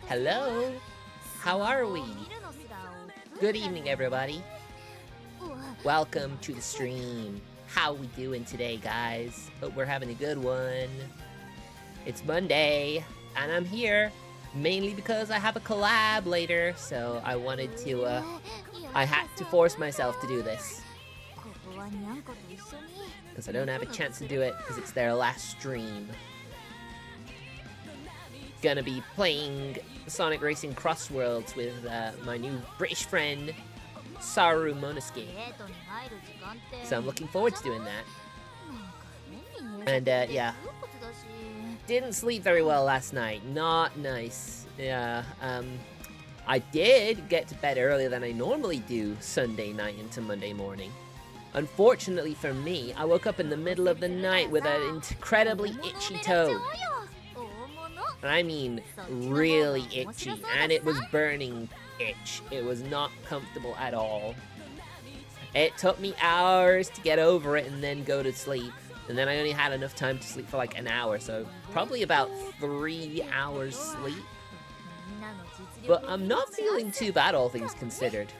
Hello? How are we? Good evening, everybody. Welcome to the stream. How we doing today, guys? Hope we're having a good one. It's Monday, and I'm here mainly because I have a collab later, so I wanted to, I had to force myself to do this. Because I don't have a chance to do it because it's their last stream. Gonna be playing Sonic Racing Cross Worlds with my new British friend, Saru Monosuke. So I'm looking forward to doing that. And yeah, didn't sleep very well last night. Not nice. Yeah, I did get to bed earlier than I normally do Sunday night into Monday morning. Unfortunately for me, I woke up in the middle of the night with an incredibly itchy toe. I mean, really itchy, and it was burning itch. It was not comfortable at all. It took me hours to get over it and then go to sleep. And then I only had enough time to sleep for like an hour, so probably about 3 hours sleep. But I'm not feeling too bad, all things considered.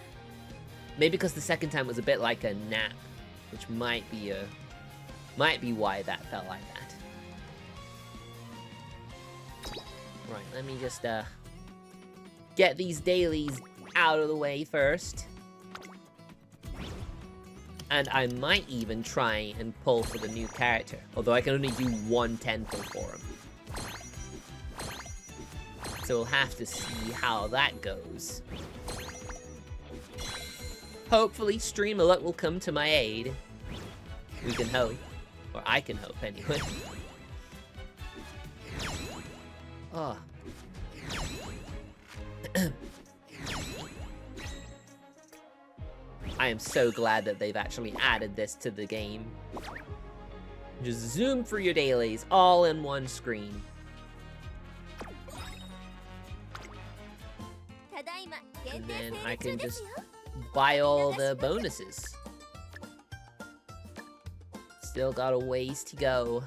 Maybe because the second time was a bit like a nap, which might be why that felt like that. Right, let me just get these dailies out of the way first. And I might even try and pull for the new character, although I can only do 1 tempo for him. So we'll have to see how that goes. Hopefully Streamer Luck will come to my aid. We can hope. Or I can hope, anyway. Oh. I am so glad that they've actually added this to the game. Just zoom through your dailies, all in one screen. And then I can just buy all the bonuses. Still got a ways to go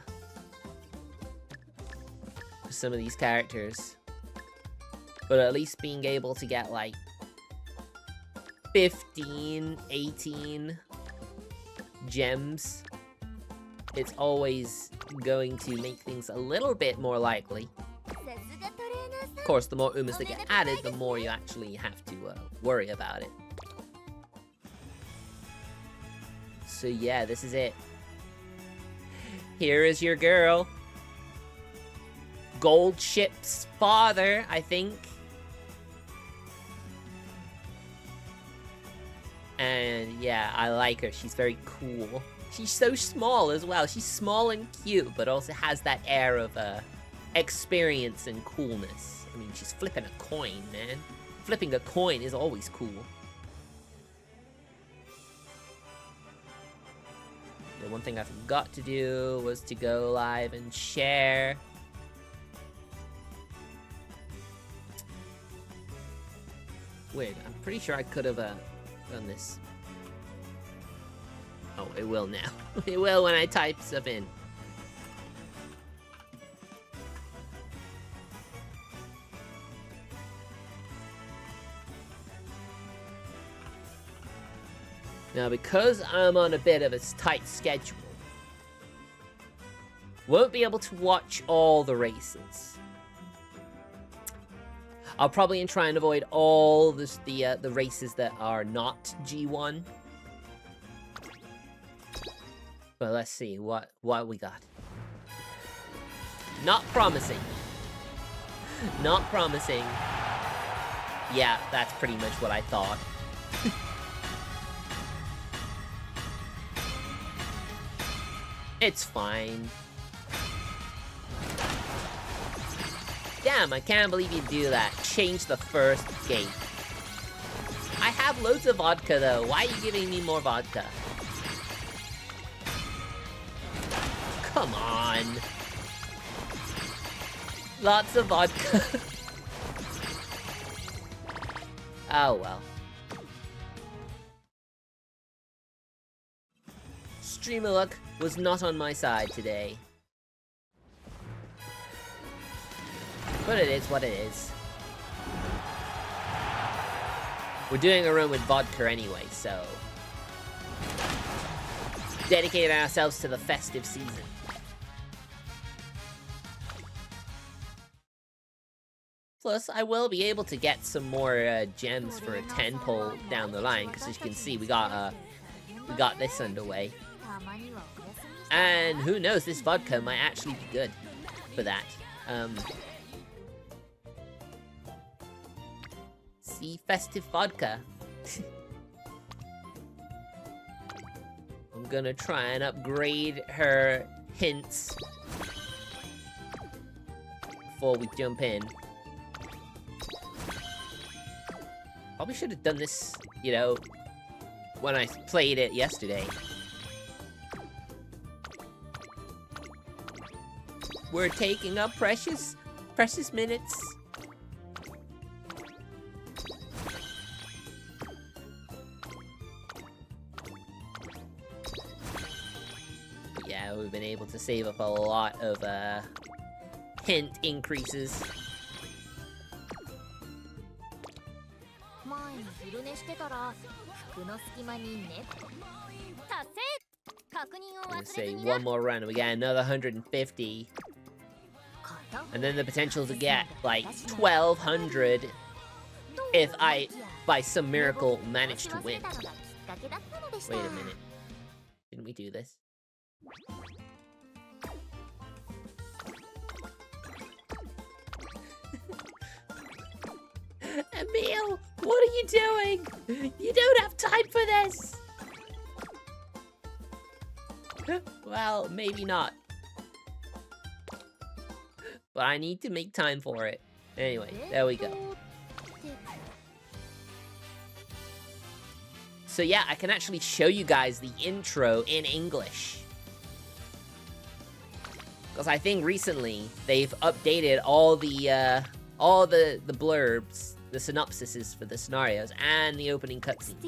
for some of these characters. But at least being able to get like 15, 18 gems, it's always going to make things a little bit more likely. Of course, the more Umas that get added, the more you actually have to worry about it. So yeah, this is it. Here is your girl. Gold Ship's father, I think. And yeah, I like her. She's very cool. She's so small as well. She's small and cute, but also has that air of experience and coolness. I mean, she's flipping a coin, man. Flipping a coin is always cool. The one thing I forgot to do was to go live and share. Weird, I'm pretty sure I could have done this. Oh, it will now. It will when I type stuff in. Now, because I'm on a bit of a tight schedule, won't be able to watch all the races. I'll probably try and avoid all the races that are not G1. But let's see what we got. Not promising. Not promising. Yeah, that's pretty much what I thought. It's fine. Damn, I can't believe you do that. Change the first gate. I have loads of vodka though. Why are you giving me more vodka? Come on. Lots of vodka. Oh well. Streamer luck was not on my side today. But it is what it is. We're doing a run with Vodka anyway, so... dedicating ourselves to the festive season. Plus, I will be able to get some more gems for a 10 pull down the line, because as you can see, we got this underway. And who knows, this vodka might actually be good for that. See, festive vodka. I'm gonna try and upgrade her hints before we jump in. Probably should have done this, you know, when I played it yesterday. We're taking up precious minutes. But yeah, we've been able to save up a lot of hint increases. Let's say one more run and we get another 150. And then the potential to get like 1200 if I, by some miracle, manage to win. Wait a minute. Didn't we do this? Emil, what are you doing? You don't have time for this! Well, maybe not. But I need to make time for it. Anyway, there we go. So yeah, I can actually show you guys the intro in English. Because I think recently, they've updated all the blurbs, the synopsises for the scenarios, and the opening cutscenes.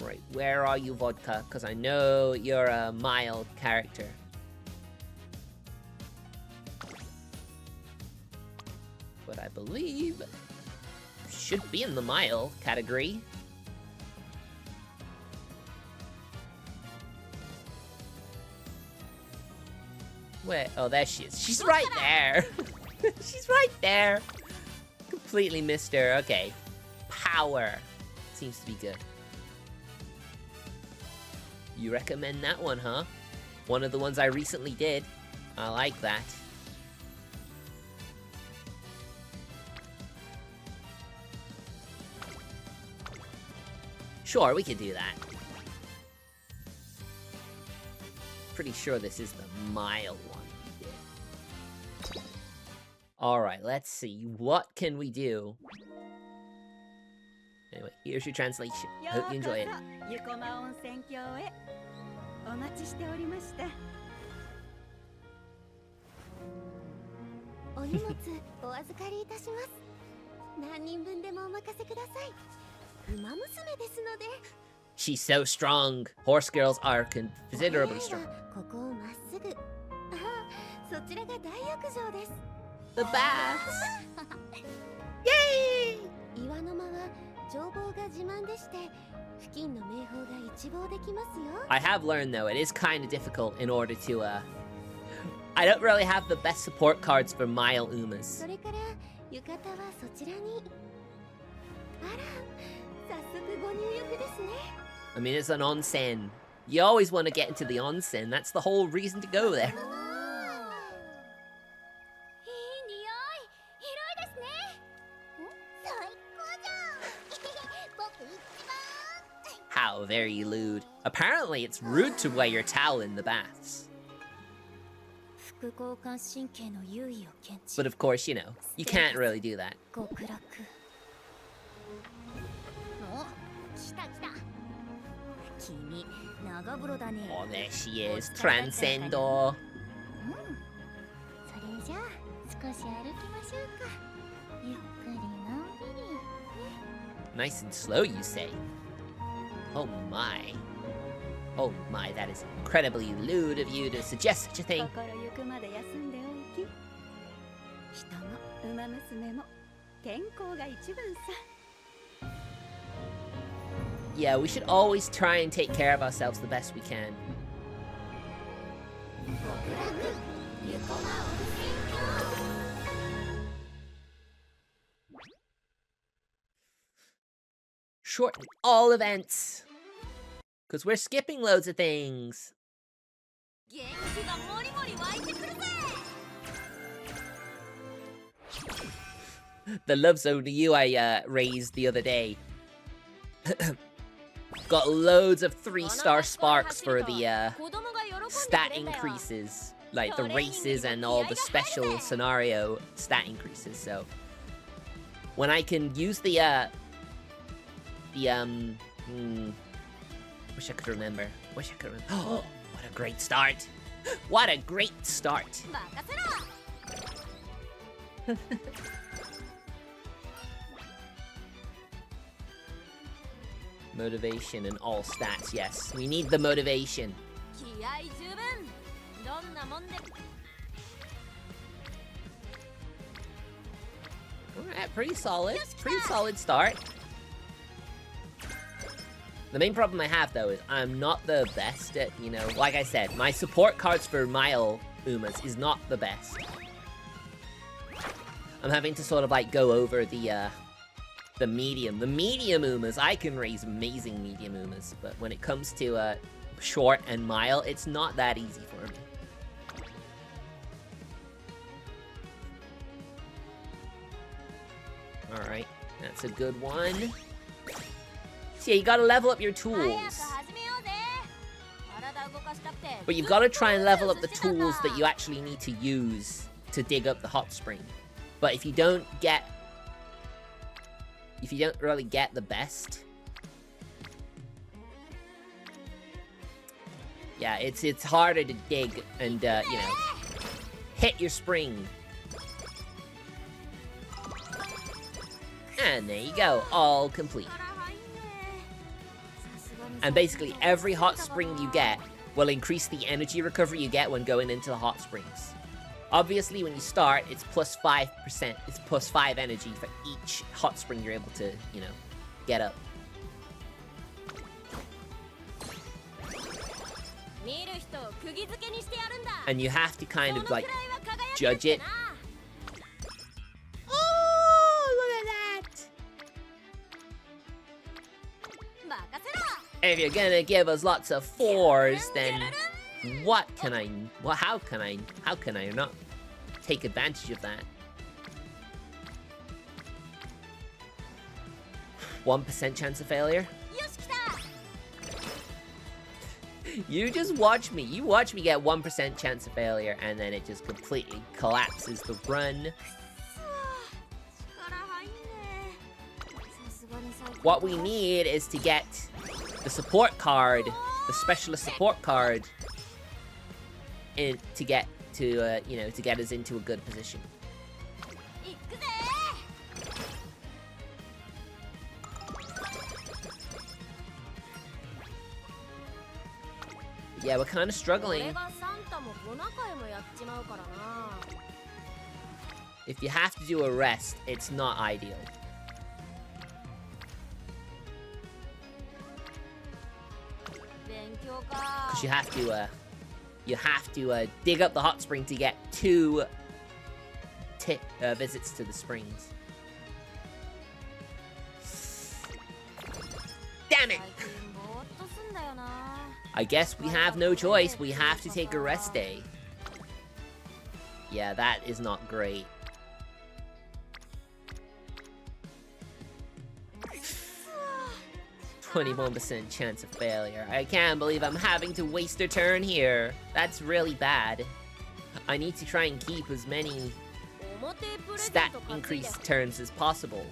Right, where are you, Vodka? Because I know you're a mild character. But I believe you should be in the mild category. Where? Oh, there she is. She's right there. She's right there. Completely missed her. Okay. Power. Seems to be good. You recommend that one, huh? One of the ones I recently did. I like that. Sure, we can do that. Pretty sure this is the mild one we did. Alright, let's see. What can we do? Anyway, here's your translation. Hope you enjoy it. She's so strong. Horse girls are considerably strong. The baths! Yay! I have learned though, it is kind of difficult in order to, I don't really have the best support cards for Mile Umas. I mean, it's an onsen. You always want to get into the onsen, that's the whole reason to go there. How very lewd. Apparently, it's rude to wear your towel in the baths. But of course, you know, you can't really do that. Oh, there she is, Transcendo. Nice and slow, you say? Oh my. Oh my, that is incredibly lewd of you to suggest such a thing. Yeah, we should always try and take care of ourselves the best we can. Shorten all events, because we're skipping loads of things. The love zone to you I raised the other day. Got loads of 3-star sparks for the stat increases, like the races and all the special scenario stat increases. So when I can use the wish I could remember. Oh, what a great start! What a great start! Motivation and all stats, yes. We need the motivation. Alright, pretty solid. Pretty solid start. The main problem I have, though, is I'm not the best at, you know, like I said, my support cards for Mile Umas is not the best. I'm having to sort of, like, go over the medium. The medium Umas, I can raise amazing medium Umas, but when it comes to, short and Mile, it's not that easy for me. Alright, that's a good one. So yeah, you gotta level up your tools. But you've gotta try and level up the tools that you actually need to use to dig up the hot spring. But if you don't really get the best, yeah, it's harder to dig and, you know, hit your spring. And there you go, all complete. And basically, every hot spring you get will increase the energy recovery you get when going into the hot springs. Obviously, when you start, it's plus 5%. It's plus 5 energy for each hot spring you're able to, you know, get up. And you have to kind of, like, judge it. Oh, look at that! If you're gonna give us lots of 4s, then how can I not take advantage of that? 1% chance of failure? You just watch me. You watch me get 1% chance of failure, and then it just completely collapses the run. What we need is to get the support card, the specialist support card, to get to, you know, to get us into a good position. Yeah, we're kind of struggling. If you have to do a rest, it's not ideal. Because you have to dig up the hot spring to get 2 visits to the springs. Damn it! I guess we have no choice. We have to take a rest day. Yeah, that is not great. %21% chance of failure. I can't believe I'm having to waste a turn here. That's really bad. I need to try and keep as many stat increase turns as possible.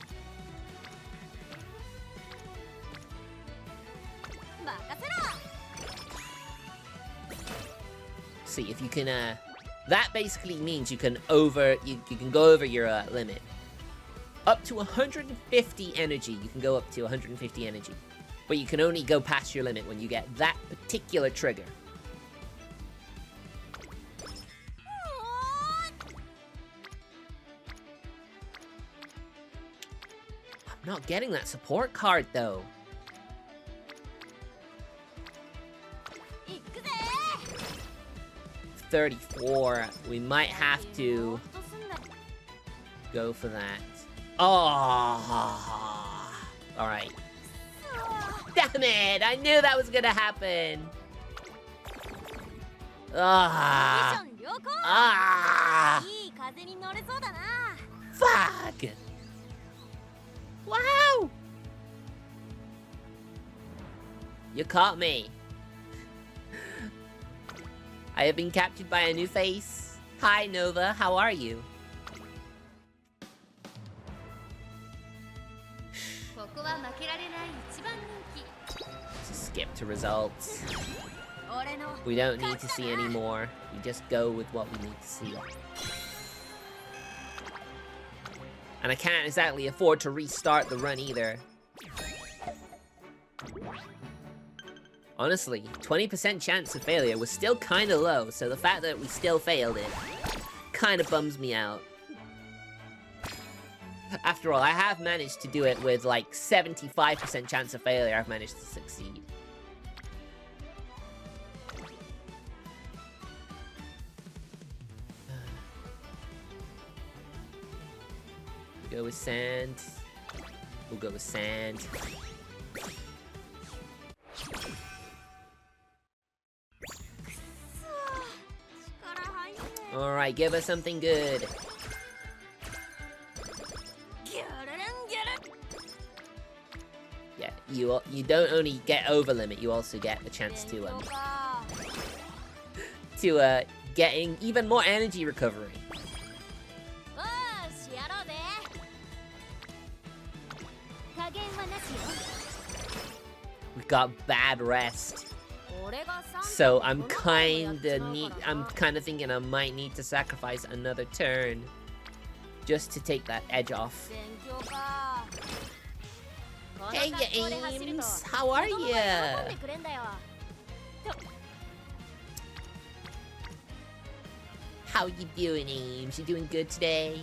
See if you can, that basically means you can go over your limit. Up to 150 energy, you can go up to 150 energy. But you can only go past your limit when you get that particular trigger. I'm not getting that support card, though. $34. We might have to go for that. Oh, all right. Damn it! I knew that was gonna happen. Ah. Ah. Fuck. Wow. You caught me. I have been captured by a new face. Hi, Nova. How are you? Just skip to results. We don't need to see any more. We just go with what we need to see. And I can't exactly afford to restart the run either. Honestly, 20% chance of failure was still kinda low, so the fact that we still failed it kinda bums me out. After all, I have managed to do it with like 75% chance of failure. I've managed to succeed. Go with sand. We'll go with sand. Alright, give us something good. Yeah, you don't only get over limit, you also get the chance to getting even more energy recovery. We got bad rest. So I'm kinda thinking I might need to sacrifice another turn just to take that edge off. Hey, Ames, how are ya? How you doing, Ames? You doing good today?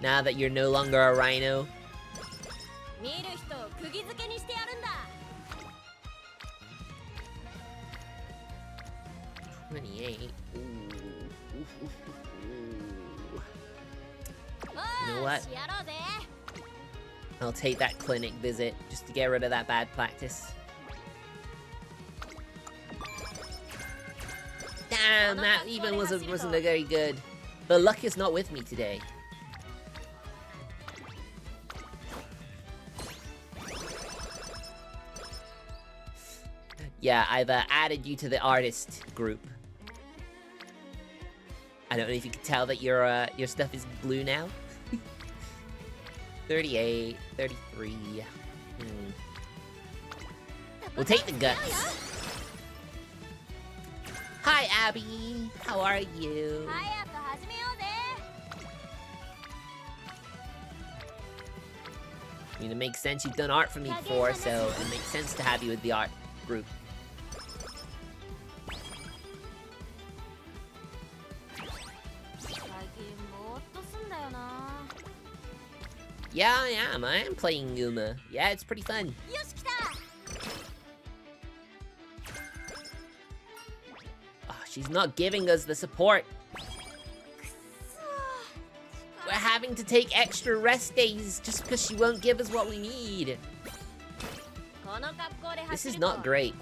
Now that you're no longer a rhino. 28. Ooh. You know what? I'll take that clinic visit just to get rid of that bad practice. Damn, that even wasn't a very good. The luck is not with me today. Yeah, I've added you to the artist group. I don't know if you can tell that your stuff is blue now. 38, 33. We'll take the guts. Hi, Abby. How are you? I mean, it makes sense. You've done art for me before, so it makes sense to have you with the art group. Yeah, I am. I am playing Uma. Yeah, it's pretty fun. Oh, she's not giving us the support. We're having to take extra rest days just because she won't give us what we need. This is not great.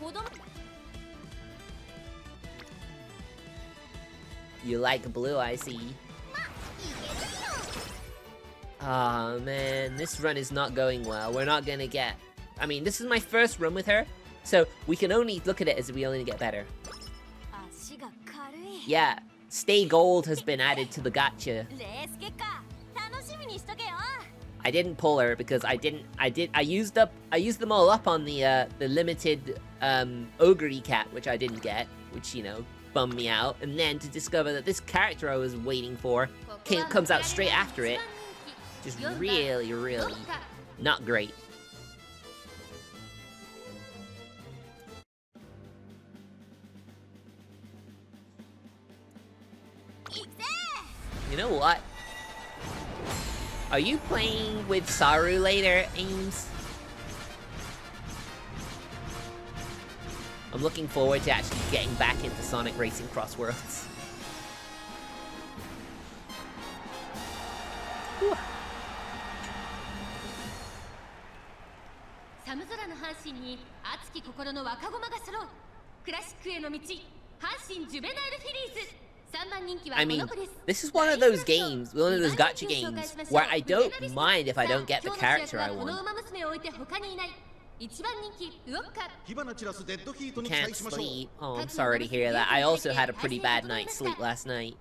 You like blue, I see. Oh man, this run is not going well. We're not gonna get... I mean, this is my first run with her, so we can only look at it as we only get better. Yeah, Stay Gold has been added to the gacha. I didn't pull her because I used them all up on the limited ogre cat, which I didn't get, which, you know, bummed me out. And then to discover that this character I was waiting for comes out straight after it. Just really, really not great. You know what? Are you playing with Saru later, Ames? I'm looking forward to actually getting back into Sonic Racing Cross Worlds. Whew. I mean, this is one of those games, one of those gacha games, where I don't mind if I don't get the character I want. Can't sleep. Oh, I'm sorry to hear that. I also had a pretty bad night's sleep last night.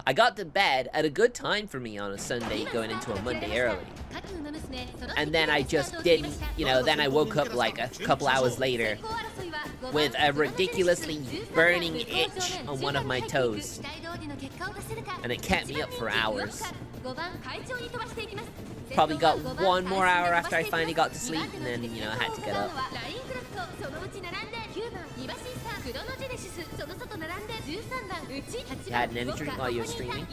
I got to bed at a good time for me on a Sunday going into a Monday early. And then I just didn't, you know, then I woke up like a couple hours later with a ridiculously burning itch on one of my toes. And it kept me up for hours. Probably got one more hour after I finally got to sleep, and then, you know, I had to get up. You had an energy drink while you were streaming?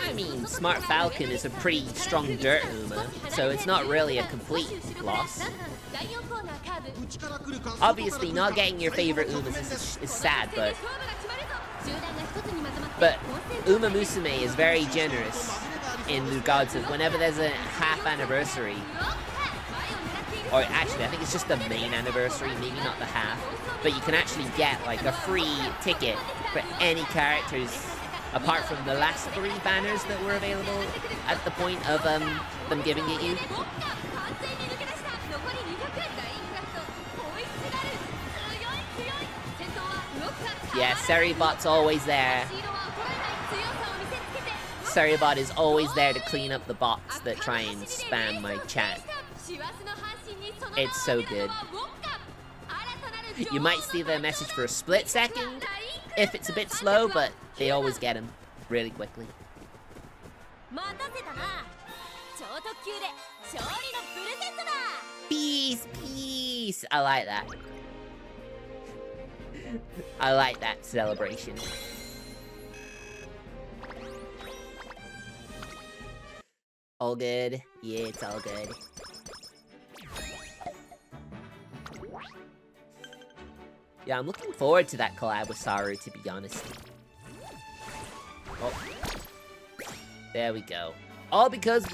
I mean, Smart Falcon is a pretty strong dirt Uma, so it's not really a complete loss. Obviously, not getting your favorite Umas is sad, but Umamusume is very generous in regards of whenever there's a half anniversary, or actually I think it's just the main anniversary, maybe not the half, but you can actually get like a free ticket for any characters apart from the last 3 banners that were available at the point of them giving it you. Yeah, Seribot's always there. Seribot is always there to clean up the bots that try and spam my chat. It's so good. You might see their message for a split second if it's a bit slow, but they always get them really quickly. Peace, peace! I like that. I like that celebration. All good? Yeah, it's all good. Yeah, I'm looking forward to that collab with Saru, to be honest. Oh. There we go. All because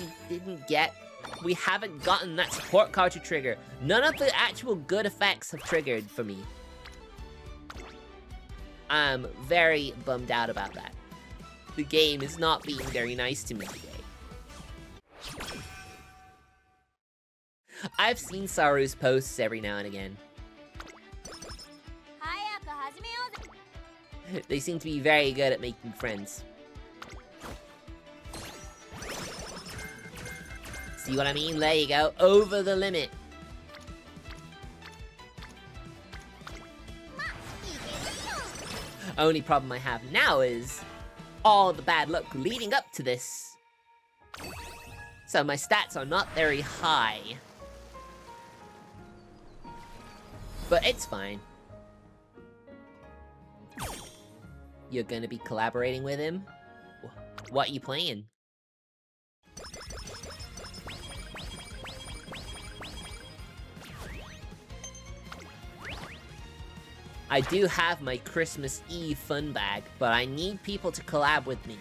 we haven't gotten that support card to trigger. None of the actual good effects have triggered for me. I'm very bummed out about that. The game is not being very nice to me today. I've seen Saru's posts every now and again. They seem to be very good at making friends. See what I mean? There you go. Over the limit. Only problem I have now is all the bad luck leading up to this. So my stats are not very high. But it's fine. You're gonna be collaborating with him? What are you playing? I do have my Christmas Eve fun bag, but I need people to collab with me.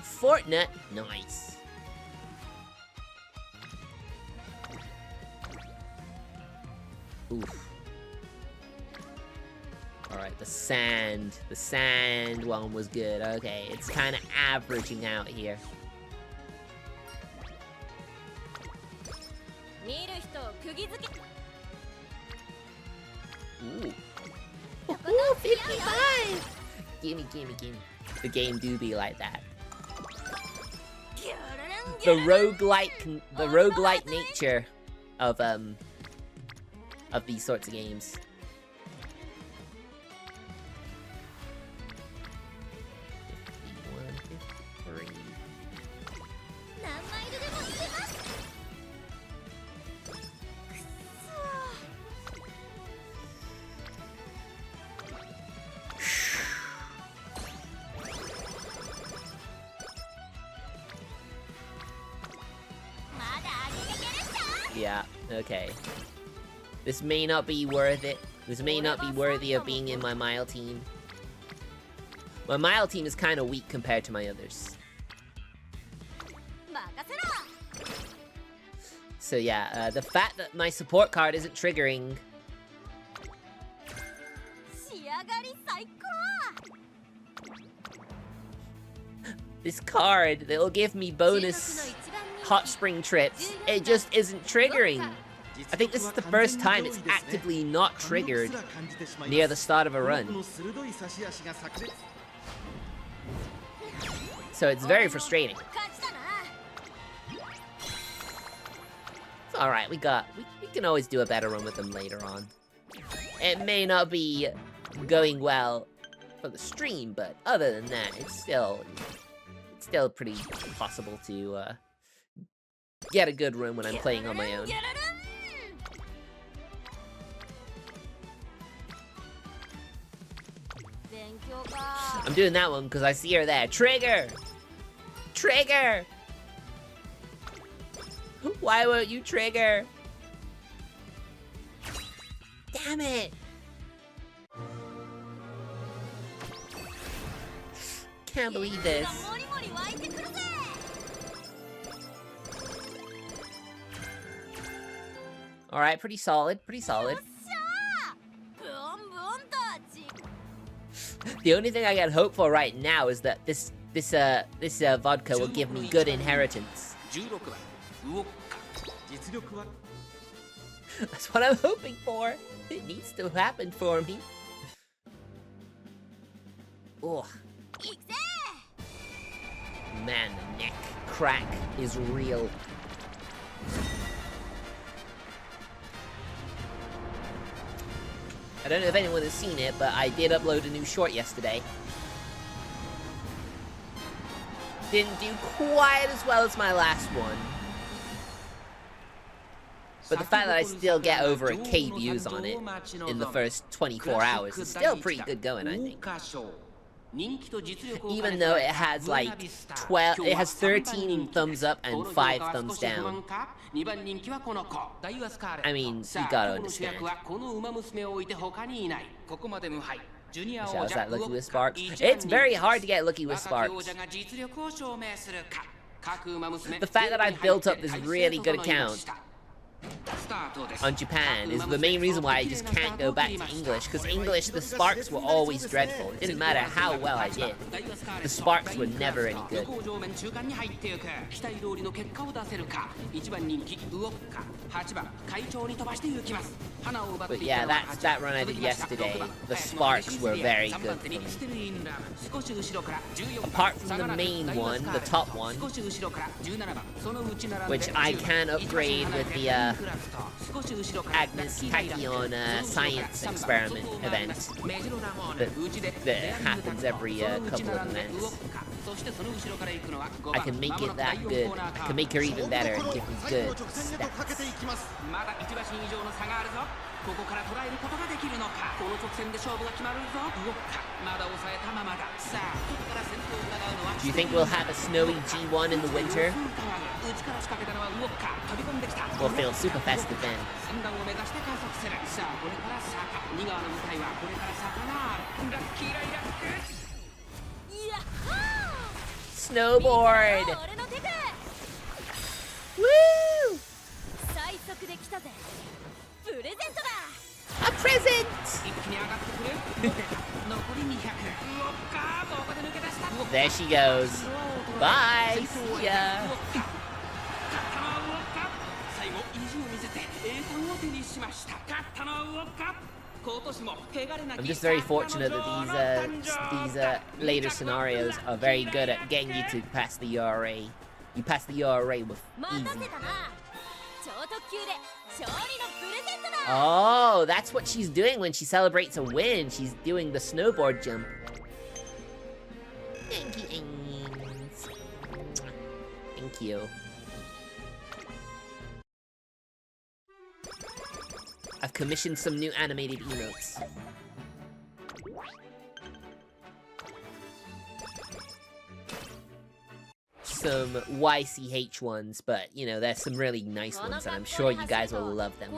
Fortnite? Nice. Oof. Alright, the sand one was good. Okay, it's kind of averaging out here. Ooh. Ooh, 55! Gimme. The game do be like that. The roguelike nature of these sorts of games. Yeah, okay. This may not be worth it. This may not be worthy of being in my Mile team. My Mile team is kind of weak compared to my others. So yeah, the fact that my support card isn't triggering... This card that will give me bonus hot spring trips, it just isn't triggering. I think this is the first time it's actively not triggered near the start of a run. So it's very frustrating. It's alright, we can always do a better run with them later on. It may not be going well for the stream, but other than that, it's still pretty possible to get a good run when I'm playing on my own. I'm doing that one because I see her there. Trigger! Trigger! Why won't you trigger? Damn it! Can't believe this. Alright, pretty solid, pretty solid. The only thing I can hope for right now is that this vodka will give me good inheritance. That's what I'm hoping for. It needs to happen for me. Ugh. Man, the neck crack is real. I don't know if anyone has seen it, but I did upload a new short yesterday. Didn't do quite as well as my last one. But the fact that I still get over a K views on it in the first 24 hours is still pretty good going, I think. Even though it has like 13 thumbs up and 5 thumbs down. I mean, you gotta understand. How's that lucky with sparks? It's very hard to get lucky with sparks. The fact that I've built up this really good account on Japan is the main reason why I just can't go back to English, because English, the sparks were always dreadful. It didn't matter how well I did. The sparks were never any good. But yeah, that run I did yesterday, the sparks were very good for me. Apart from the main one, the top one, which I can upgrade with the Agnes Tachyon science experiment event that happens every couple of events. I can make it that good. I can make her even better and give me good stats. Do you think we'll have a snowy G1 in the winter? We'll feel super festive then. Snowboard! Woo! A present! There she goes. Bye! See ya! I'm just very fortunate that these later scenarios are very good at getting you to pass the URA. You pass the URA with ease. Oh, that's what she's doing when she celebrates a win. She's doing the snowboard jump. Thank you, Ains. Thank you. I've commissioned some new animated emotes. some YCH ones, but, you know, there's some really nice ones, and I'm sure you guys will love them.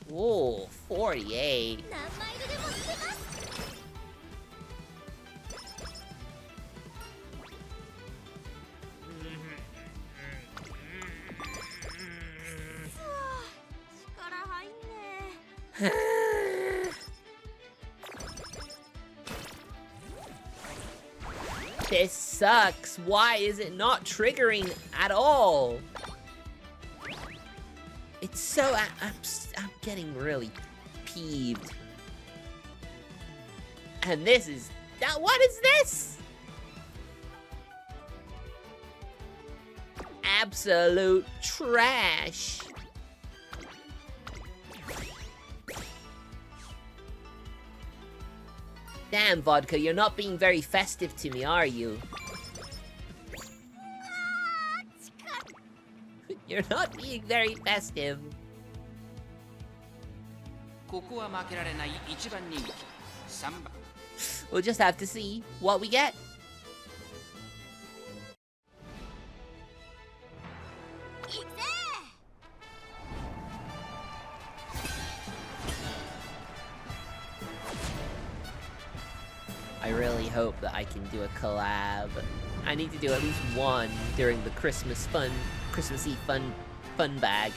Whoa, 48. This sucks. Why is it not triggering at all? It's so... I'm getting really peeved. And this is... What is this? Absolute trash. Damn, Vodka, you're not being very festive to me, are you? You're not being very festive. We'll just have to see what we get. I really hope that I can do a collab. I need to do at least one during the Christmassy fun bag.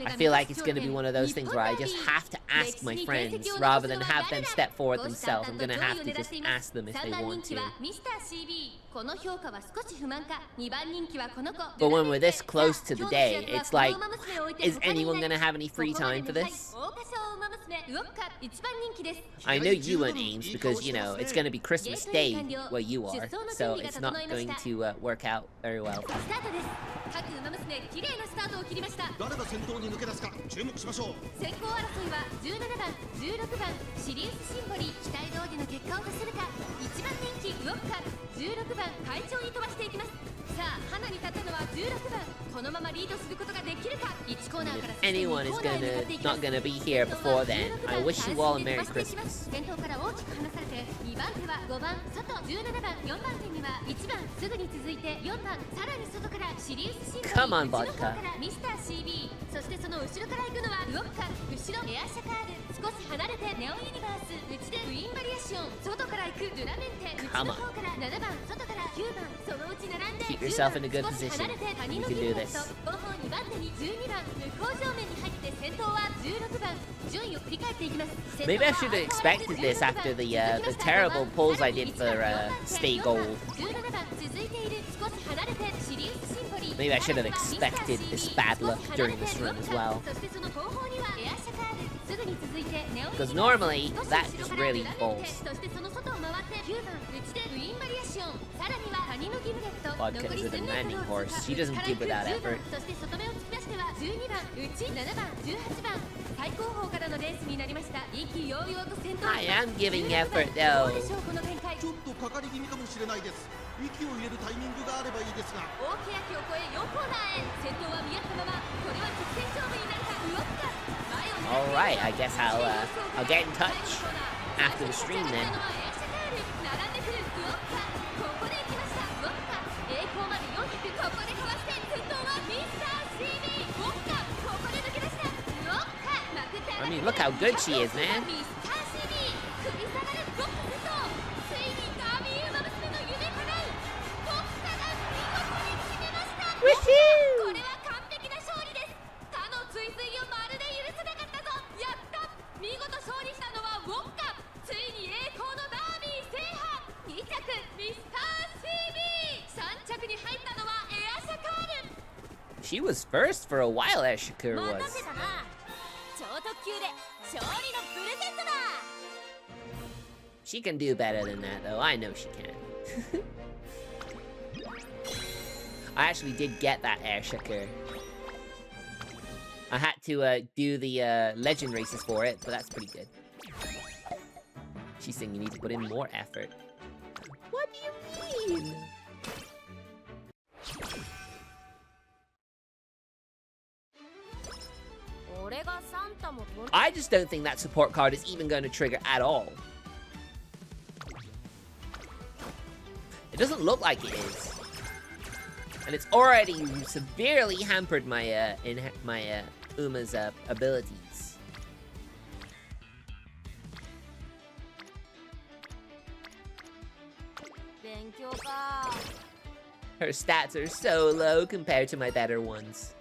I feel like it's gonna be one of those things where I just have to ask my friends rather than have them step forward themselves. I'm gonna have to just ask them if they want to. But when we're this close to the day, it's like, is anyone gonna have any free time for this? I know you won't, Ames, because, you know, it's gonna be Christmas Day where you are, so it's not going to work out very well. If anyone is not gonna be here before then, I wish you all a Merry Christmas. Come on, Vodka. Come on. Keep yourself in a good position. You can do this. Maybe I should have expected this after the terrible pulls I did for Stay Gold. Maybe I should have expected this bad luck during this run as well. Because normally, that just really falls. Vodka is a demanding horse. She doesn't give without effort. I am giving effort though. Alright, I guess I'll get in touch after the stream then. I mean, look how good she is, man. Woohoo! She was first for a while, Ashikur was. She can do better than that, though. I know she can. I actually did get that Ashikur. I had to do the legend races for it, but that's pretty good. She's saying you need to put in more effort. What do you mean? I just don't think that support card is even going to trigger at all. It doesn't look like it is. And it's already severely hampered my Uma's abilities. Her stats are so low compared to my better ones.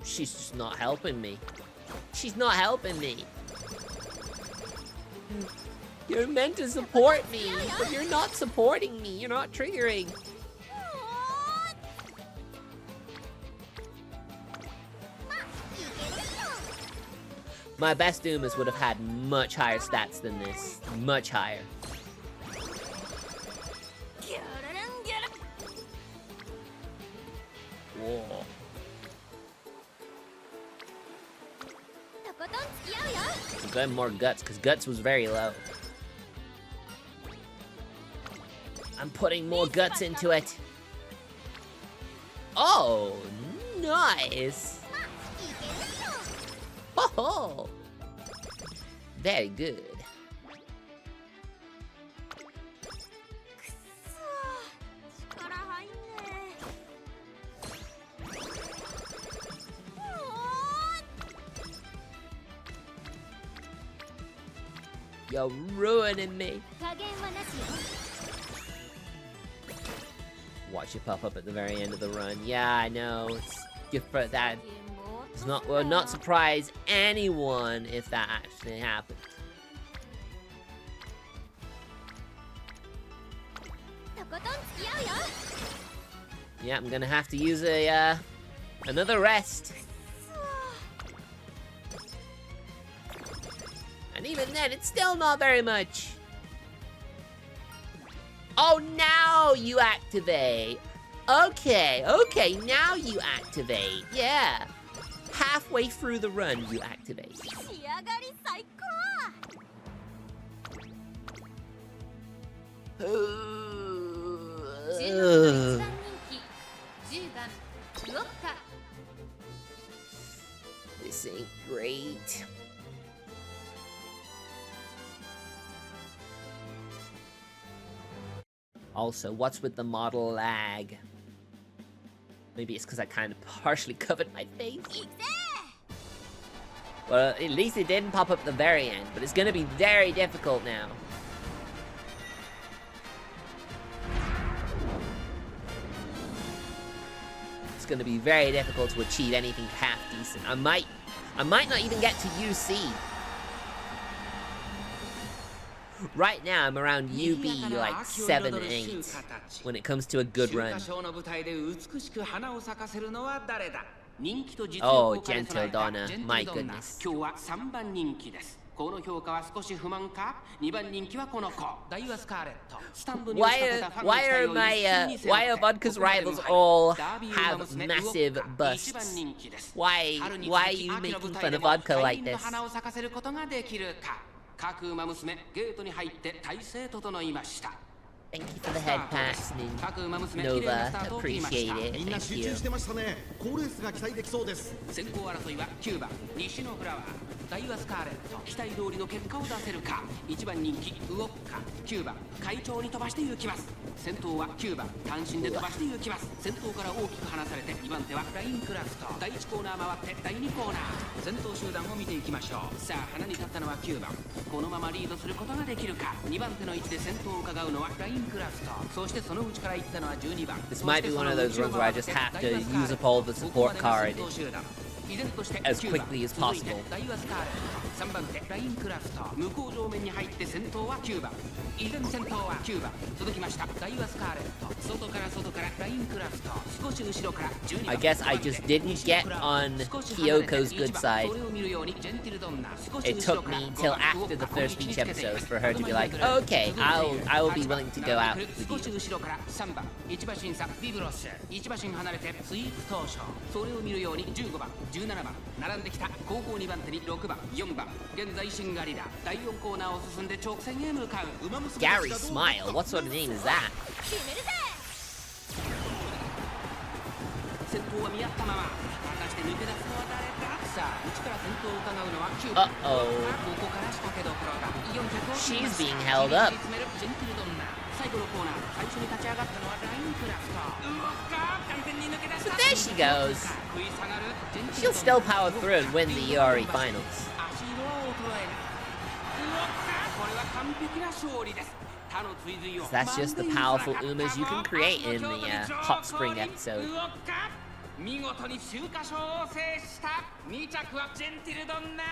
She's just not helping me. She's not helping me. You're meant to support me, but you're not supporting me. You're not triggering. My best Umas would have had much higher stats than this. Much higher. Whoa. I'm going more guts, because guts was very low. I'm putting more guts into it. Oh, nice. Oh, very good. You're ruining me. Watch it pop up at the very end of the run. Yeah, I know. It's good for that. It's not, will not surprise anyone if that actually happened. Yeah, I'm gonna have to use a another rest. And even then, it's still not very much. Oh, now you activate. Okay, okay, now you activate. Yeah. Halfway through the run, you activate. This ain't great. Also, what's with the model lag? Maybe it's because I kind of partially covered my face. Well, at least it didn't pop up at the very end, but it's gonna be very difficult now. It's gonna be very difficult to achieve anything half decent. I might not even get to UC. Right now, I'm around UB like 7 and 8 when it comes to a good run. Oh, gentle Donna, my goodness. Why are Vodka's rivals all have massive busts? Why are you making fun of Vodka like this? Thank you for the head pass, Nova. Appreciate it. Thank you. This might be one of those runs where I just have to use up all the support card as quickly as possible. 3番手ラインクラフト向こう上面に入って先頭は9番依然先頭は9番届きましたダイワスカーレット外からラインクラフト少し後ろから12番 I guess I just didn't get on Kyoko's good side. It took me till after the first beach episodes for her to be like, okay, I will be willing to go out with you. 少し後ろから3番1馬審査ビブロス1馬審離れてスイープ当初それを見るように15番17番並んできた後方2番手に6番4番現在シンガリラ第4コーナーを進んで直線へ向かう Gary Smile? What sort of name is that? 先頭は見合ったまま果たして抜け出すのは誰かさあ内から先頭を伺うのは9番 ここから仕掛けどころだ She's being held up. 最後のコーナー最初に立ち上がったのはラインクラフトうわっか完全に抜け出した So there she goes. 食い下がる She'll still power through and win the ERE finals. 足色は衰えない。うわっこれは完璧な勝利です。他の追随を So that's just the powerful Umas you can create in the Hot Spring episode. うわっ見事に秋華賞を制した2着はジェンティルドンナ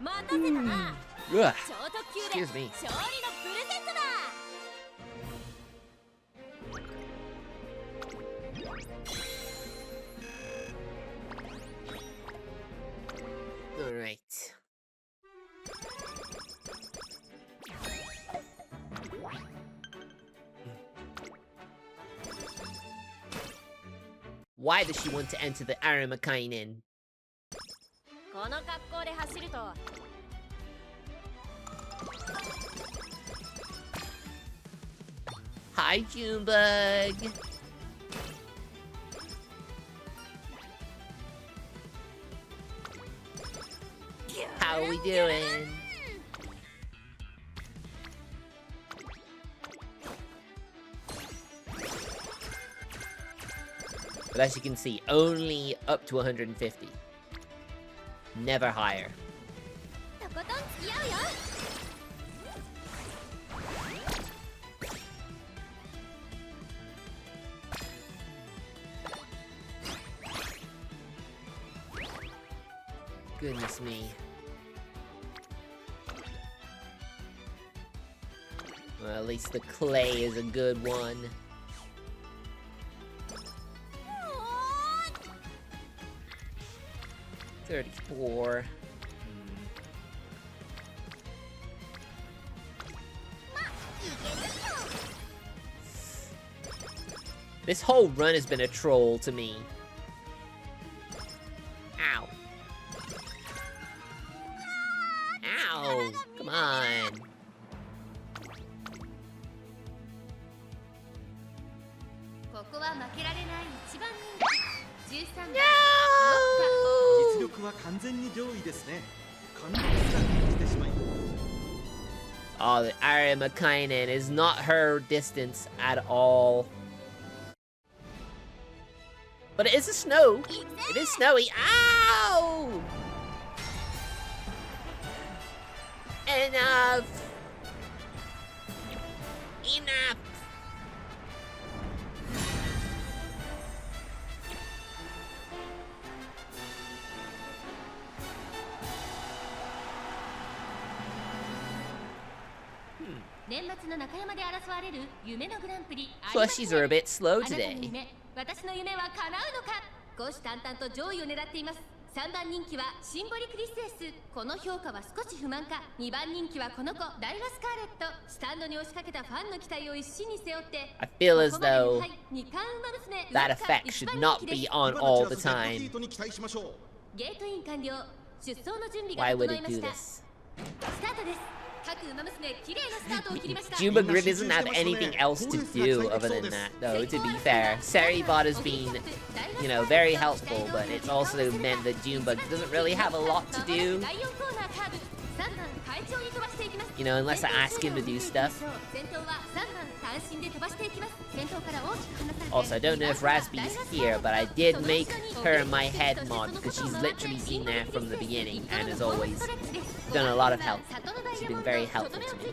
待たせたな Ugh. 超特急で Excuse me. 勝利のプレゼントだ Alright. Why does she want to enter the Aramakainen? この格好で走ると Hi, Junebug! How are we doing? But as you can see, only up to 150. Never higher. とことん付き合うよ Goodness me. Well, at least the clay is a good one. Oh. 34. This whole run has been a troll to me. Ow. Ow! Come on. ここは負けられない一番人気13番 No! 実力は完全に上位ですね。感動すら感じてしまい。 Oh, the Aramakainen is not her distance at all. But it is a snow. It is snowy. Ow! Enough! Enough! Plushies are a bit slow today. 私の夢は叶うのか虎視眈々と上位を狙っています3番人気はシンボリクリスエスこの評価は少し不満か2番人気はこの子ダイワスカーレットスタンドに押しかけたファンの期待を一身に背負って I feel as though ここまでにはい that effect should not be on all the time. ゲートイン完了出走の準備 Why が would 整い it ま do した this? スタートです各馬娘綺麗なスタートを切りました Juba Grid doesn't have anything else to do other than that, though, to be fair. Seribot has been, you know, very helpful, but it's also meant that Junebug doesn't really have a lot to do. You know, unless I ask him to do stuff. Also, I don't know if Raspy's here, but I did make her my head mod, because she's literally been there from the beginning, and has always done a lot of help. She's been very helpful to me.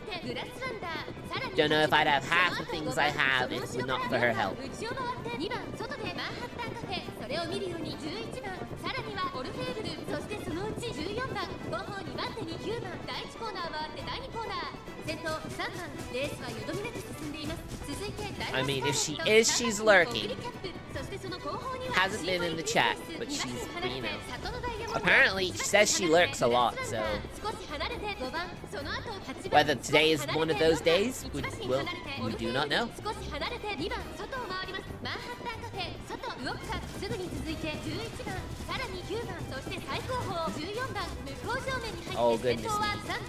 Don't know if I'd have half the things I have if it were not for her help. 2番外でマンハッタンカフェ、それを見るように11番、さらにはオルフェーブル、そしてそのうち14番、後方2番手に9番、第1コーナー回って第2コーナー、先頭3番、レースはよどみなく進んでいます。続いて第 I mean, if she is, she's lurking. そしてその後方には Hasn't been in the chat, but she's, you know. Apparently, she says she lurks a lot, so. 少し離れて5番、その後8番 Whether today is one of those days, we do not know. 少し離れて2番、外を回ります。マンハッタンカフェ、外、動くか、すぐに続いて11番、さらに9番、そして最後方14番、向こう正面に入って先頭は3番、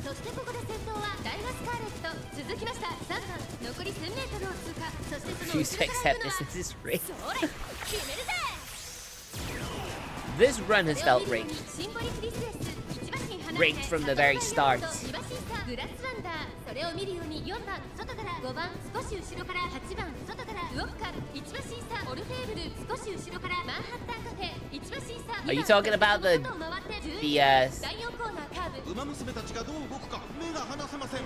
そしてここで先頭はダイワスカーレット、続きました3番、残り 1000m を通過、そしてその Choose to accept this as this race. それ、決めるぜ This run has felt rigged. シンボリクリスエス Rigged from the very start. グラスワンダー、それを見るように4番、外から5番、少し後ろから8番、外からウォッカ、1馬審査、オルフェーブル、少し後ろからマンハッタンカフェ、1馬審査、 Are you talking about the 第4コーナーカーブ。ウマ娘たちがどう動くか目が離せません。さ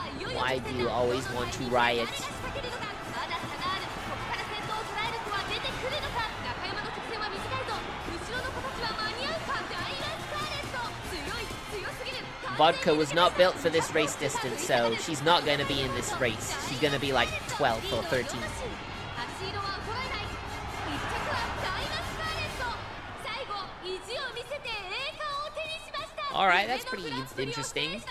あ、いよいよ Why do you always want to riot? 誰が仕掛けるのか、まだ差がある。ここから先頭を捉える子は出てくるのか。中山の直線は短いぞ。後ろの子たちは間に合うか。ダイワスカーレット、強すぎる。 Vodka was not built for this race distance, so she's not going to be in this race. She's going to be like 12th or 13th. 足色は衰えない。1着はダイワスカーレット。最後、意地を見せて栄冠を手にしました。 Alright, that's pretty interesting.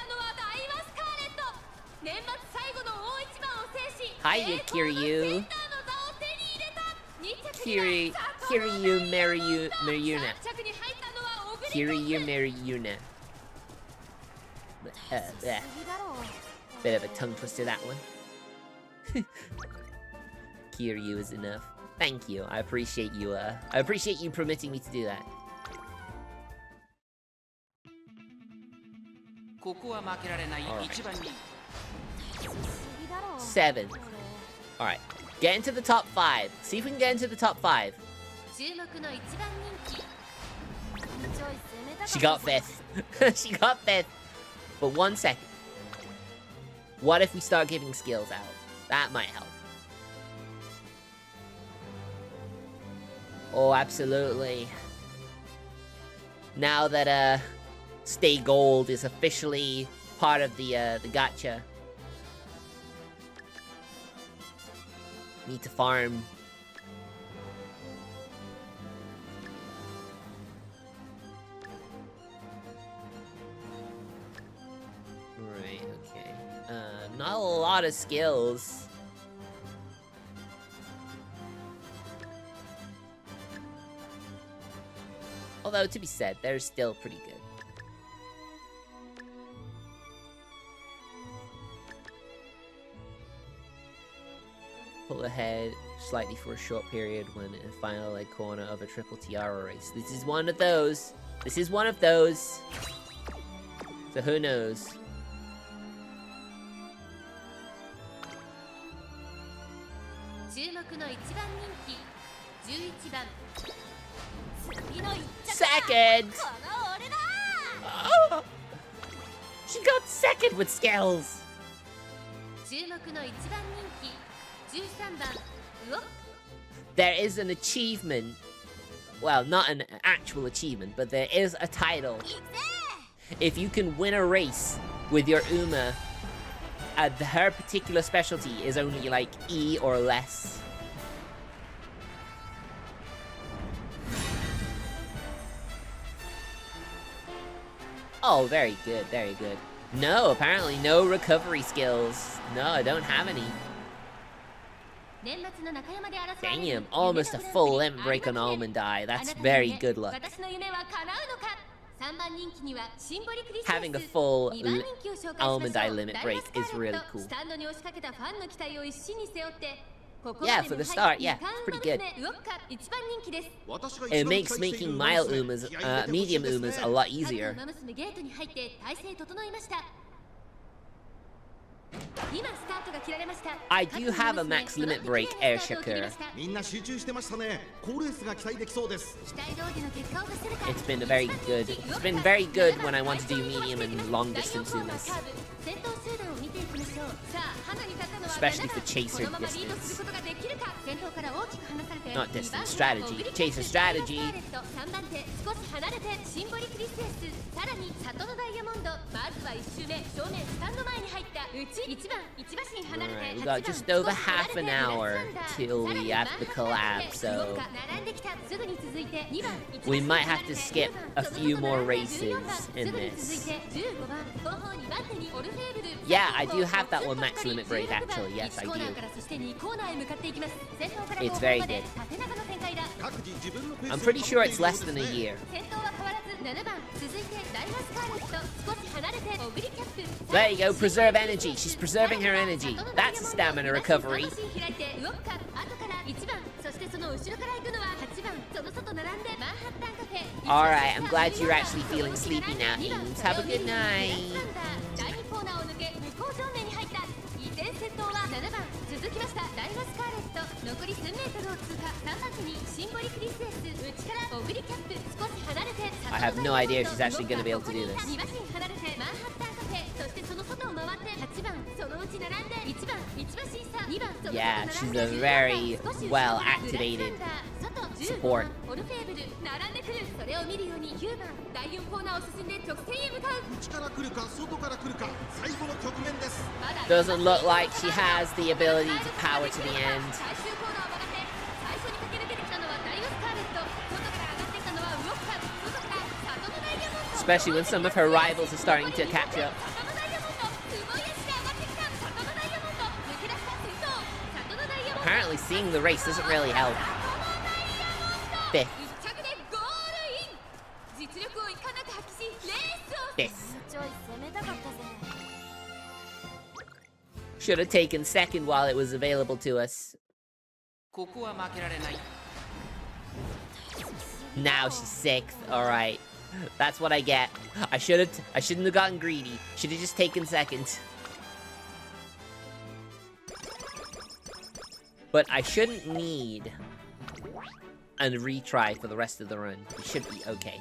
年末最後の大一番を制し、 Hiya, Kiryu. センターの座を手に入れた。2着 Kiryu Mariyuna. 3着に入ったのは小栗 Kiryu Mariyuna. Bleh. Bit of a tongue twister, that one. Kiryu is enough. Thank you. I appreciate you. I appreciate you permitting me to do that. ここは負けられない一番に 7. Alright. Get into the top 5. See if we can get into the top 5. 注目の一番人気。 She got 5th. She got 5th. But 1 second. What if we start giving skills out? That might help. Oh, absolutely. Now that, Stay Gold is officially part of the gacha. Need to farm. Right, okay. Not a lot of skills. Although, to be said, they're still pretty good. Pull ahead slightly for a short period when in the final leg corner of a triple tiara race. This is one of those. This is one of those. So who knows? Second! Oh! She got second with skills! 注目の一番人気13番ウォッ There is an achievement. Well, not an actual achievement, but there is a title. If you can win a race with your Uma, her particular specialty is only like E or less. Oh, very good, very good. No, apparently no recovery skills. No, I don't have any. Damn, almost a full limp break on Almond Eye. That's very good luck. Having a full Almond Eye limit break is really cool. Yeah, for the start, yeah, it's pretty good. It makes making mild Umas, medium Umas a lot easier. I do have a max limit break, Air Shakur. It's been very good. It's been very good when I want to do medium and long distance Umas. ていきましょう。さあ花に立ったのは Especially for chaser このままリードす distance. ることができるか。先頭から大きく離されて Not distance, strategy. Chaser strategy. 3番手少し離れてシンボリクリスエス。さらに里のダイヤモンド。まずは1周目正面スタンド前に入ったうち1番1馬身離れて Alright, we got just over half an hour till we have the collab, so 並んできた。すぐに続いて2番 we might have to skip a few more races in すぐに続い this. て15番後方2番手にオルフェーブル。 Yeah, I do have that one max limit break actually. Yes, I 1コーナー do. からそして2コーナーへ向かっていきます。先頭から It's 後方 very まで good. 縦長の展開だ。 各自自分のペース I'm を pretty sure it's 保 less ってい than る a ようですね year. 先頭は変わらず7番続いてダイワスカーレット少し離れてオグリキャップ。 There you go, preserve energy. She's preserving her energy. That's stamina recovery. 開いてウォッカ後から1番そしてその後ろから行くのは8番その外並んでマンハッタンカフェ。 Alright, I'm glad you're actually feeling sleepy now, Eames. Have a good night. 第2コーナーを抜け向こう正面に入った。依然先頭は7番続きましたダイワスカーレット残り数メートルを通過。3番手にシンボリクリスエス内からオグリキャップ少し離れて I have no idea she's actually going to be able to do this. 2馬身離れてマンハッタンカフェそしてその外を回って8番そのうち並んで1番1馬身差2番その外 Yeah, 並 she's んで a very well activated support. オルフェーブル並んでくる。それを見るように9番第4コーナーを進んで直線へ向かう。内から来るか外から来るか最後の局面です。まだ Doesn't look like she has the ability to power to the end. 最終コーナーを曲がって最初に駆け抜けてきたのはダイワスカーレット外から上がってきたのはウォッカ外から里のダイヤモンド Especially when some of her rivals are starting to catch up. 里のダイヤモンドすごい足で上がってきた。里のダイヤモンド抜け出した先頭里のダイヤモンド Apparently seeing the race doesn't really help. Fifth. 1着でゴールイン。実力をいかなく発揮しレースを Fifth. ちょい攻めたかったぜ。 Should have taken second while it was available to us. ここは負けられない。 Now she's sixth. Alright. That's what I get. I shouldn't have gotten greedy. Should have just taken second. But I shouldn't need a retry for the rest of the run. We should be okay.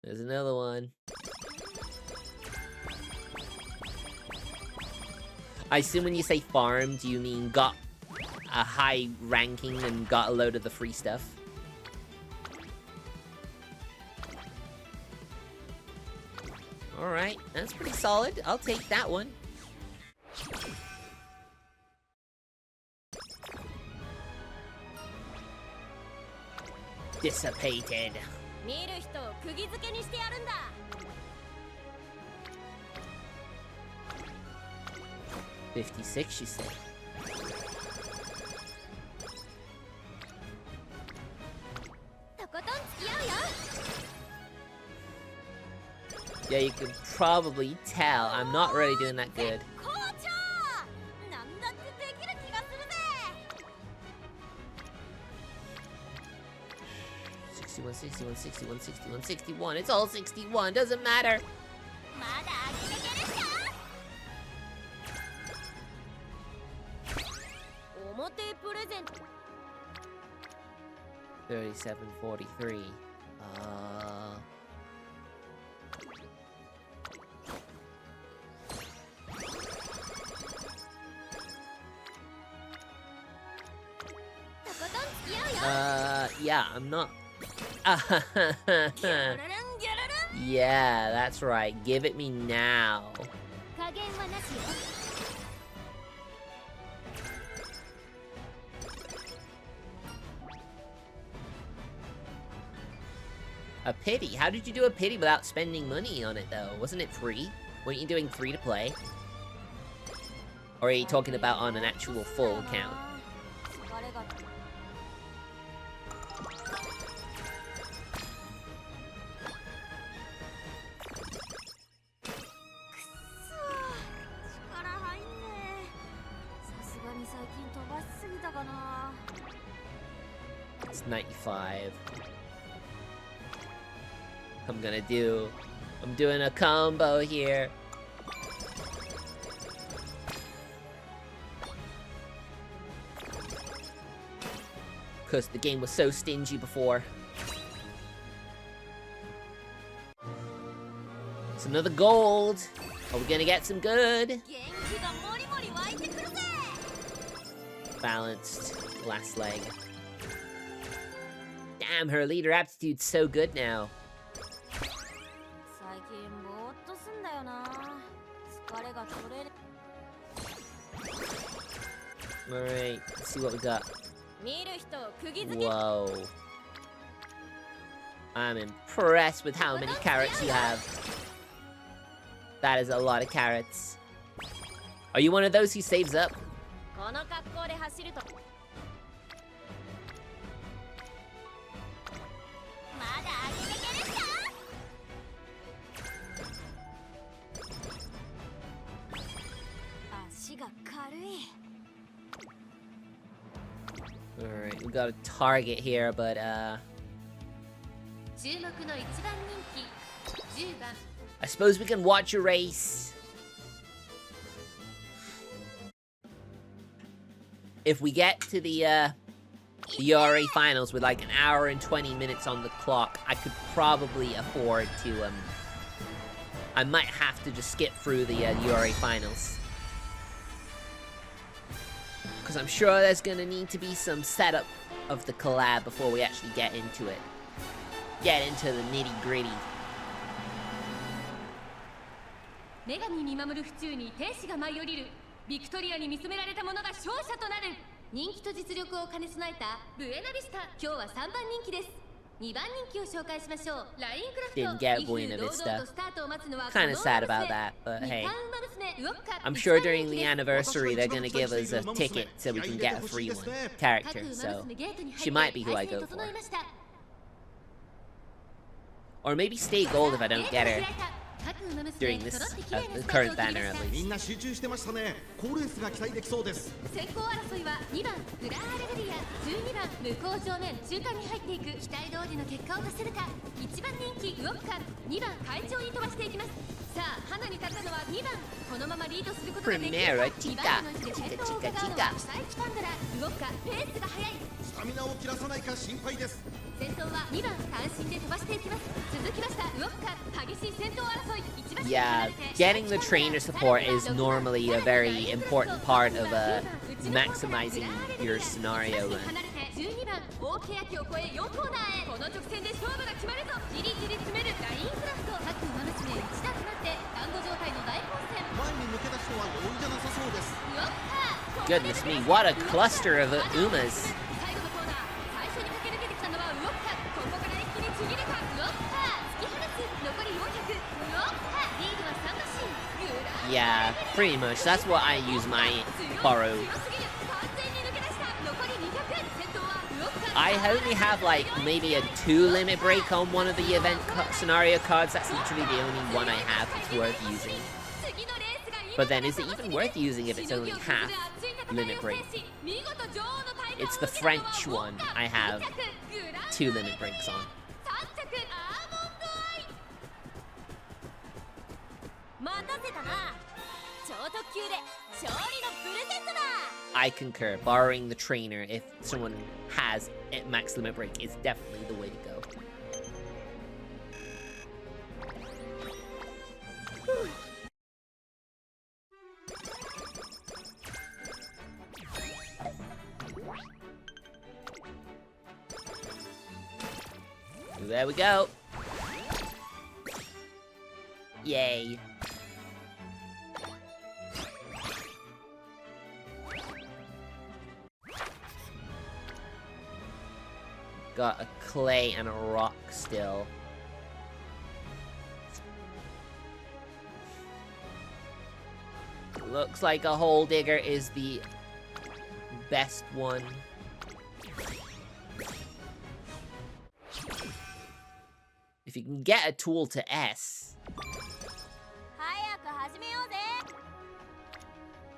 There's another one. I assume when you say farmed, you mean got a high ranking and got a load of the free stuff. Alright, that's pretty solid. I'll take that one. Dissipated. 見る人を釘付けにしてやるんだ。 56, she said. とことん付き合うよ。 Yeah, you can probably tell I'm not really doing that good. 好調。なんだってできる気がするぜ。 61, 61, 61, 61, 61. It's all 61. Doesn't matter. まだ諦めるか。表プレゼント。 37, 43. Yeah, I'm not. Yeah, that's right. Give it me now. 加減はなしよ。 A pity? How did you do a pity without spending money on it, though? Wasn't it free? Weren't you doing free to play? Or are you talking about on an actual full account? 疲れが。 It's 95. I'm doing a combo here. because the game was so stingy before. It's another gold. Are we gonna get some good? Balanced. Last leg. Damn, her leader aptitude's so good now. Alright, let's see what we got. Whoa. I'm impressed with how many carrots you have. That is a lot of carrots. Are you one of those who saves up? Alright, we got a target here, but I suppose we can watch a race. If we get to the URA finals with like an hour and 20 minutes on the clock, I could probably afford to, I might have to just skip through the URA finals. Because I'm sure there's gonna need to be some setup of the collab before we actually get into it. Get into the nitty-gritty. 女神見守る府中に天使が舞い降りる。ビクトリアに見つめられた者が勝者となる。人気と実力を兼ね備えたブエナビスタ。今日は3番人気です。2番人気を紹介しましょう。ラインクラフト。Didn't get Buena Vista. Kind of sad about that, but hey. I'm sure during the anniversary they're gonna give us a ticket so we can get a free one character, so she might be who I go for. Or maybe stay gold if I don't get her. During this current banner at least. みんな集中してましたね。好レースが期待できそうです。先行争いは2番グラーレグリア、12番向こう正面中間に入っていく。期待通りの結果を出せるか。1番人気ウォッカ、2番会長に飛ばしていきます。さあ花に立ったのは2番。このままリードすることができる。2番の位置で先頭を伺うのはサイキパンドラ。ウォッカペースが速い。スタミナを切らさないか心配です。先頭は2番単身で飛ばしていきます。続きましたウォッカ、激しい先頭争い。Yeah, getting the trainer support is normally a very important part of maximizing your scenario run. 12番大欅を越え4コーナーへ。この直線で勝負が決まるぞ。じりじり詰めるラインクラフト。各馬娘一打となって団子状態の大混戦。前に抜け出すのは容易じゃなさそうです。ウォッカ。 Goodness me, what a cluster of Umas. 最後のコーナー、最初に駆け抜けてきたのはウォッカ。ここから一気にちぎるか。ウォッカ突き放す。残り400。ウォッカリードは3馬身。 Yeah, pretty much. That's what I use my borrow. I only have like maybe a 2 limit break on one of the event scenario cards. That's literally the only one I have that's worth using. But then is it even worth using if it's only half limit break? It's the French one I have 2 limit breaks on. I concur. Borrowing the trainer if someone has a max limit break is definitely the way to go. There we go. Yay. Got a clay and a rock still. Looks like a hole digger is the best one. If you can get a tool to S,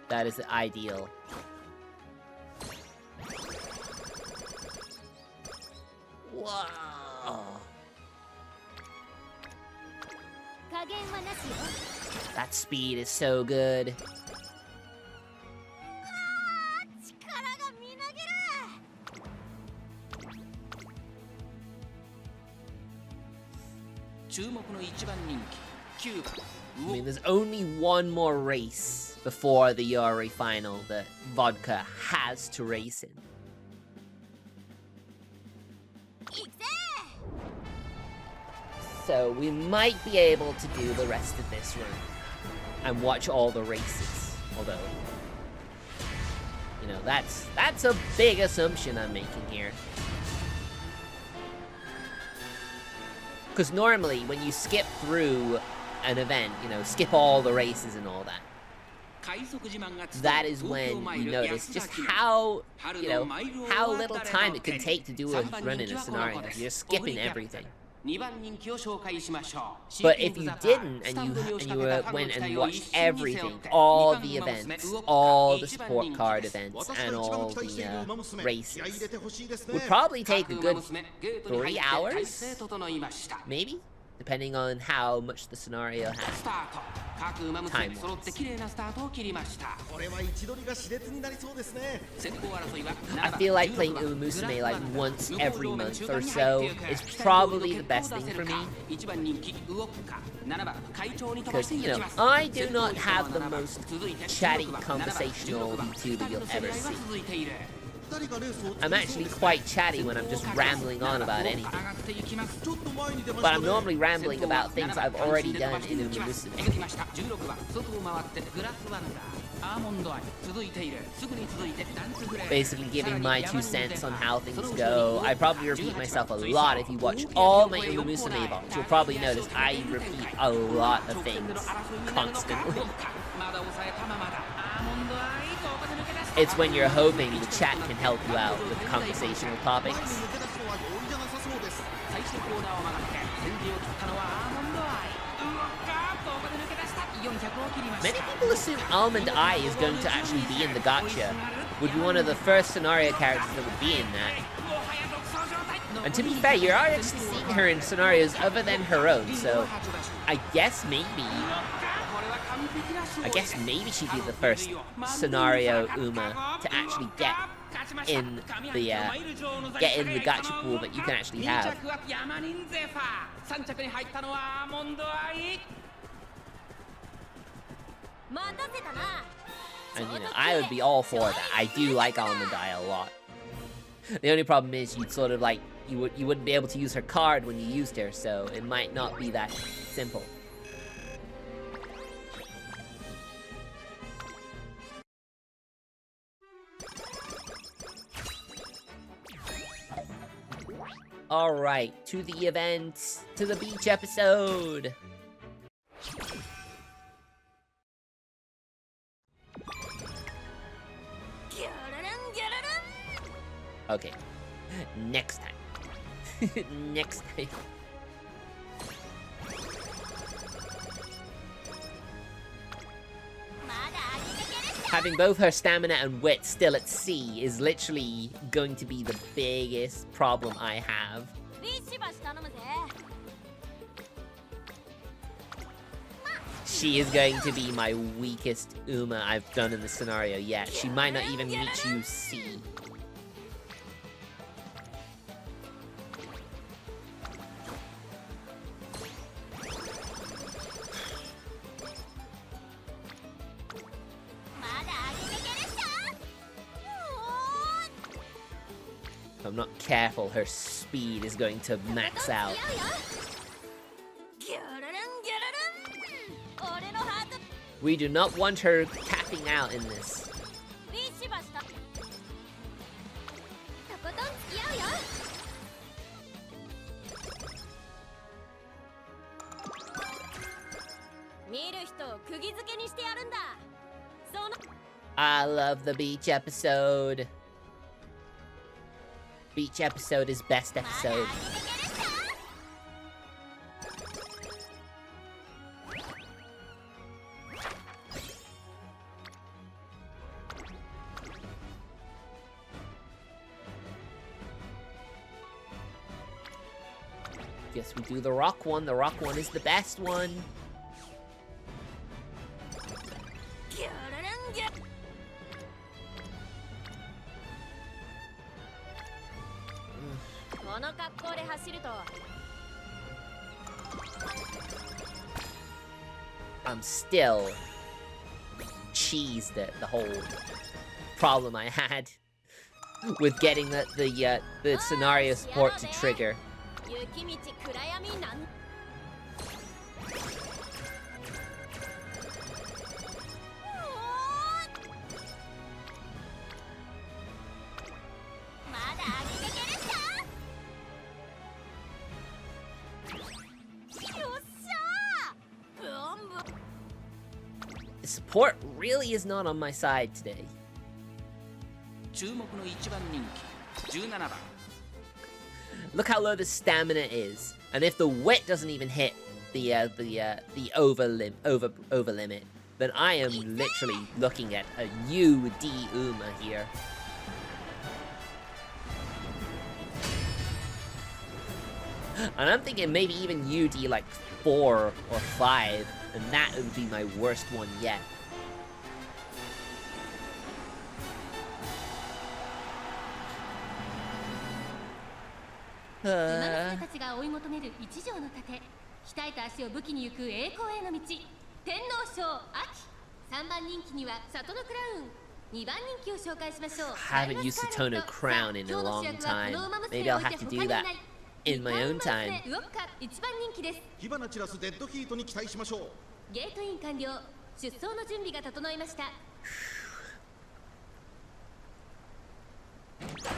that is ideal. Wow. That speed is so good. 注目の一番人気9番 I mean, there's only one more race before the Yori final that Vodka has to race in. So we might be able to do the rest of this run and watch all the races. Although, you know, that's a big assumption I'm making here. Because normally when you skip through an event, you know, skip all the races and all that, that is when you notice just how, you know, how little time it could take to do a run in a scenario. You're skipping everything. But if you didn't, and you went and watched everything, all the events, all the support card events, and all the races, would probably take a good 3 hours, maybe? Depending on how much the scenario has time-wise. I feel like playing Umamusume like once every month or so is probably the best thing for me. Because, you know, I do not have the most chatty conversational VTuber you'll ever see. I'm actually quite chatty when I'm just rambling on about anything. But I'm normally rambling about things I've already done in Umamusume. Basically giving my 2 cents on how things go. I probably repeat myself a lot. If you watch all my Umamusume VODs, you'll probably notice I repeat a lot of things constantly. It's when you're hoping the chat can help you out with conversational topics. Many people assume Almond Eye is going to actually be in the gacha. Would be one of the first scenario characters that would be in that. And to be fair, you're already seeing her in scenarios other than her own, so I guess maybe she'd be the first scenario Uma to actually get in the gacha pool that you can actually have. And you know, I would be all for that. I do like Almond Eye a lot. The only problem is you'd sort of like you wouldn't be able to use her card when you used her, so it might not be that simple. Alright, to the event, to the beach episode! Okay, next time. Next time. Having both her stamina and wit still at sea is literally going to be the biggest problem I have. She is going to be my weakest Uma I've done in the scenario yet. She might not even reach you C. If I'm not careful, her speed is going to max out. We do not want her tapping out in this. I love the beach episode. Beach episode is best episode. Guess we do the rock one. The rock one is the best one. I'm still cheesed at the whole problem I had with getting the scenario support to trigger. The support really is not on my side today. 注目の一番人気17番 Look how low the stamina is, and if the wit doesn't even hit the over limit, then I am literally looking at a UD Uma here. And I'm thinking maybe even UD like 4 or 5, and that would be my worst one yet. Haven't used Satono Crown in a long time. Maybe I'll have to do that in my own time. 火花散らすデッドヒートに期待しましょう。ゲートイン完了。出走の準備が整いました。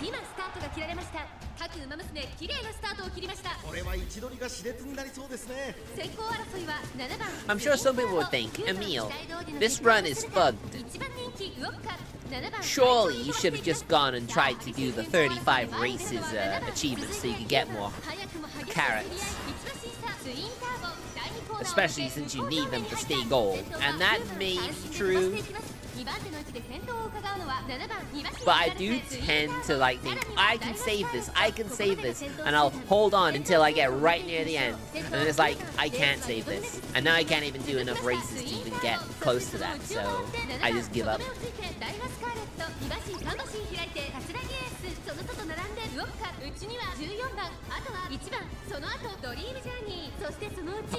今スタートが切られました。各馬娘綺麗なスタートを切りました。これは位置取りが熾烈になりそうですね。先行争いは7番。 I'm sure some people would think, Emil, this run is bugged. 1番人気ウォッカ。7番 Surely you should have just gone and tried to do the 35 races achievement so you could get more carrots. Especially since you need them to stay gold. And that may be true. But I do tend to like think, I can save this, and I'll hold on until I get right near the end. And then it's like, I can't save this. And now I can't even do enough races to even get close to that, so I just give up.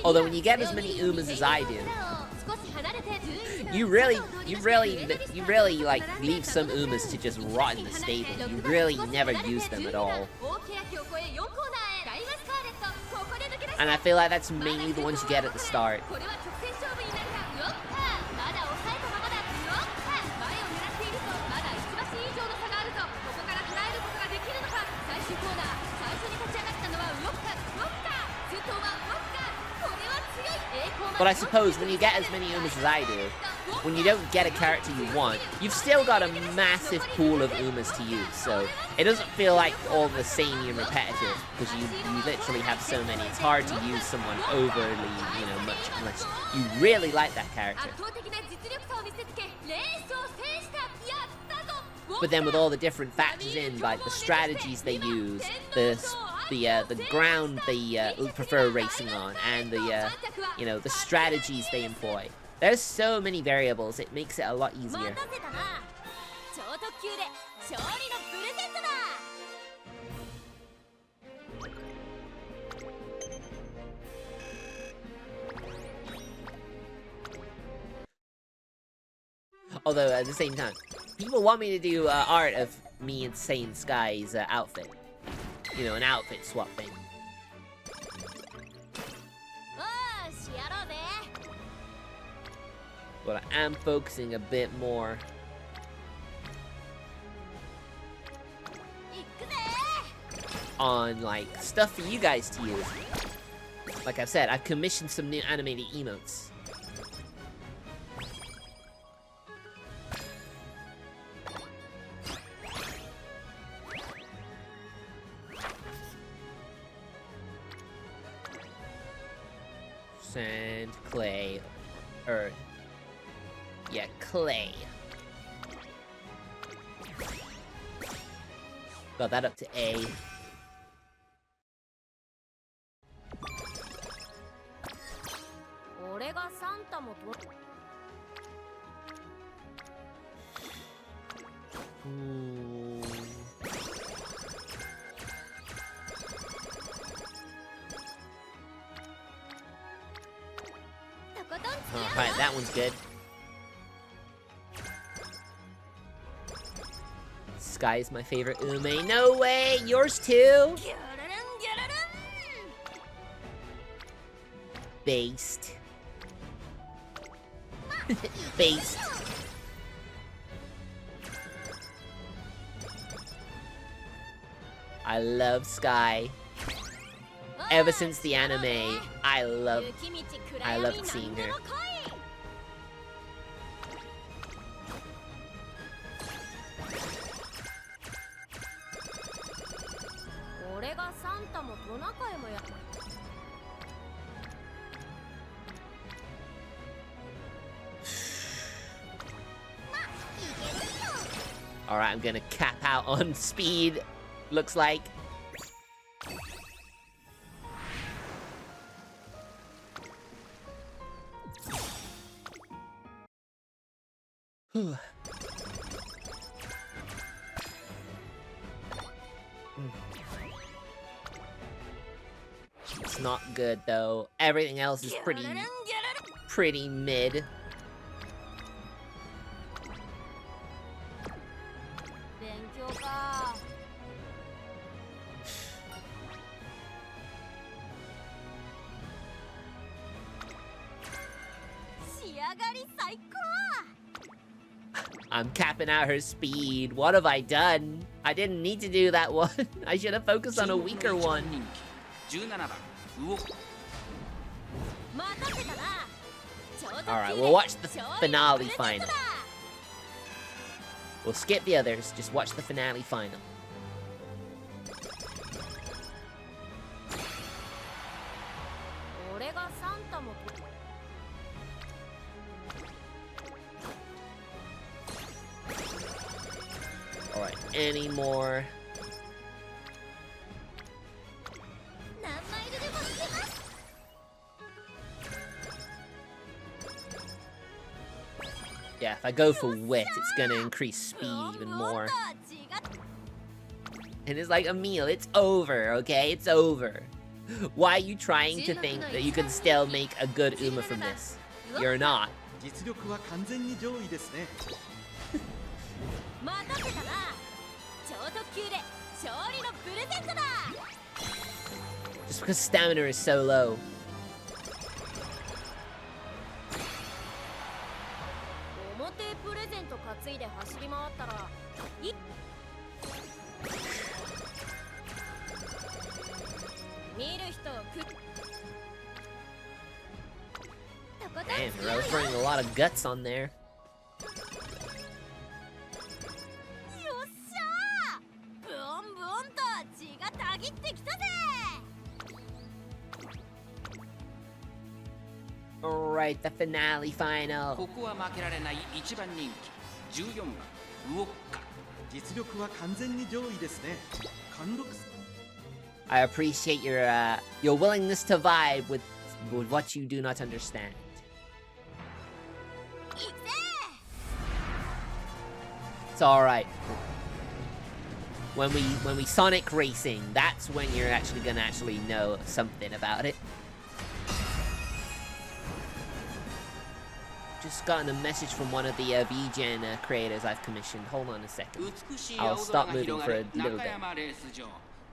Although when you get as many Umas as I do, you really like leave some Umas to just rot in the stable. You really never use them at all. And I feel like that's mainly the ones you get at the start. But I suppose when you get as many Umas as I do, when you don't get a character you want, you've still got a massive pool of Umas to use, so it doesn't feel like all the samey and repetitive, because you literally have so many. It's hard to use someone overly, much, unless you really like that character. But then with all the different factors in, like the strategies they use, the ground they prefer racing on, and the strategies they employ. There's so many variables, it makes it a lot easier. Although at the same time, people want me to do art of me and Sane Sky's outfit. An outfit swap thing. But I am focusing a bit more on, like, stuff for you guys to use. Like I've said, I've commissioned some new animated emotes. Sand, clay, earth. Yeah, clay. Got that up to A. Alright, that one's good. Sky is my favorite Ume. No way! Yours too? Based. Based. I love Sky. Ever since the anime, I loved seeing her. Alright, I'm gonna cap out on speed, looks like. It's not good though. Everything else is pretty mid. I'm capping out her speed. What have I done? I didn't need to do that one. I should have focused on a weaker one. Alright, we'll watch the finale final. We'll skip the others, just watch the finale final. Alright, any more? Yeah, if I go for wit, it's gonna increase speed even more. And it's like, Emil, it's over, okay? It's over. Why are you trying to think that you can still make a good Uma from this? You're not. Just because stamina is so low. Damn, bro, I was burning a lot of guts on there. Alright, the finale final. I appreciate your willingness to vibe with what you do not understand. It's alright. When we Sonic Racing, that's when you're actually gonna know something about it. Just gotten a message from one of the VGen creators I've commissioned. Hold on a second. I'll stop moving for a little bit.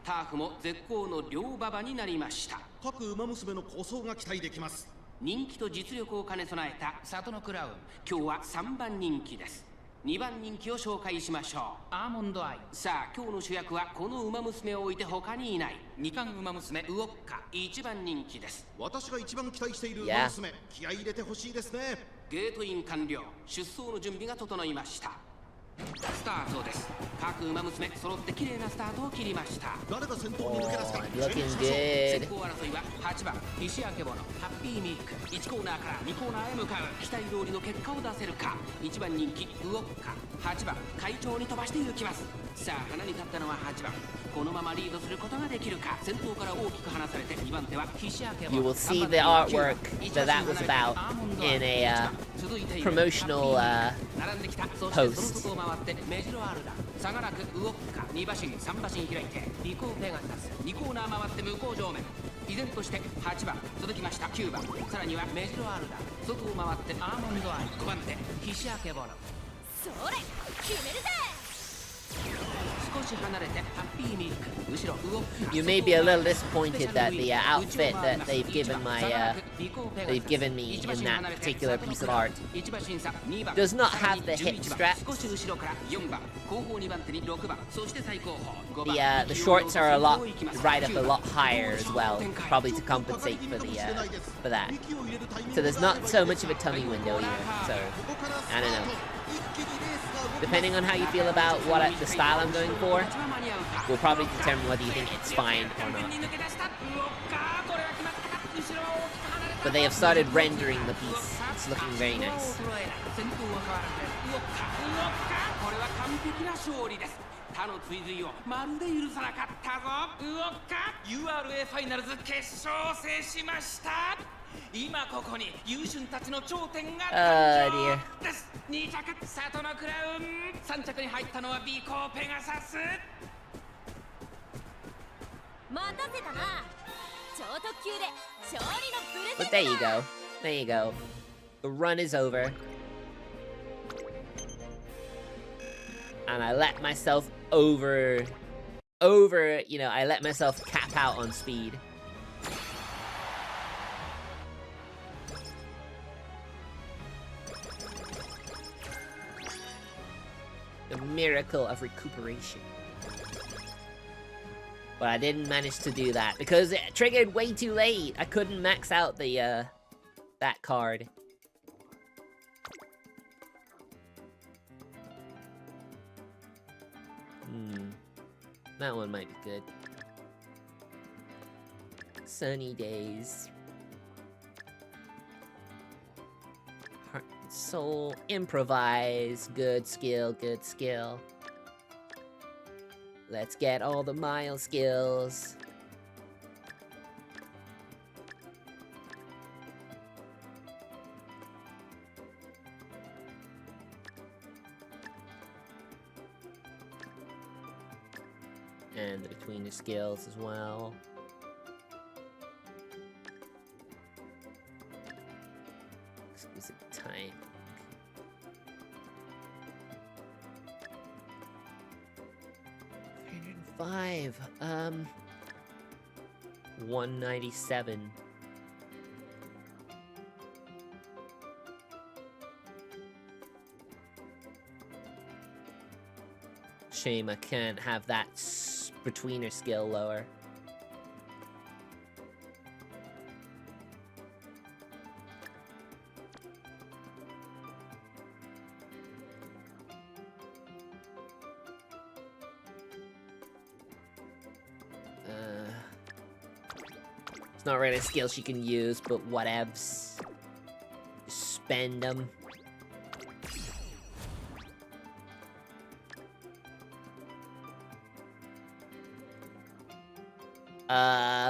ターフも絶好の両馬場になりました。各馬娘の構想が期待できます。人気と実力を兼ね備えた里のクラウン。今日は3番人気です。2番人気を紹介しましょう。アーモンドアイ。さあ今日の主役はこの馬娘を置いて他にいない。2冠馬娘ウオッカ1番人気です。私が一番期待している馬娘、気合い入れてほしいですね。ゲートイン完了。出走の準備が整いました。 スタートです。各馬娘揃って綺麗なスタートを切りました。誰が先頭に抜け出すか。先行争いは8番石明ボのハッピーミルク。1コーナーから2コーナーへ向かう。期待通りの結果を出せるか。1番人気ウオッカ。8番会長に飛ばして行きます。さあ花に立ったのは8番。このままリードすることができるか。先頭から大きく離されて2番手は石明ボ。You will see the artwork that was about in a promotional post. 回ってメジロアルダ差がなくウオッカ2馬身3馬身開いてリコーペガサス2コーナー回って向こう上面依然として8番続きました9番さらにはメジロアルダ外を回ってアーモンドアイ5番手菱明ボロそれ決めるぜ。少し離れてハッピーミルク後ろ動く You may be a little disappointed that the outfit that they've given me in that particular piece of art does not have the hip straps. The shorts are right up a lot higher as well, probably to compensate for that. So there's not so much of a tummy window either. So I don't know. Depending on how you feel about the style I'm going for, will probably determine whether you think it's fine or not. But they have started rendering the piece. It's looking very nice. 他の追随をまるで許さなかったぞ。ウオッカ URA ファイナルズ決勝を制しました。今ここに優秀たちの頂点が誕生です。2着佐藤のクラウン、3着に入ったのはビコーペガサス。待たせたな。超特急で勝利のプレゼントだ。 But there you go. There you go. The run is over. And I let myself I let myself cap out on speed. The miracle of recuperation. But I didn't manage to do that because it triggered way too late. I couldn't max out the that card. That one might be good. Sunny days. Heart and soul. Improvise. Good skill, good skill. Let's get all the mile skills. And the between the skills as well. Exquisite time. $305. 197. Shame I can't have that betweener skill lower. It's not really a skill she can use, but whatevs. Spend them.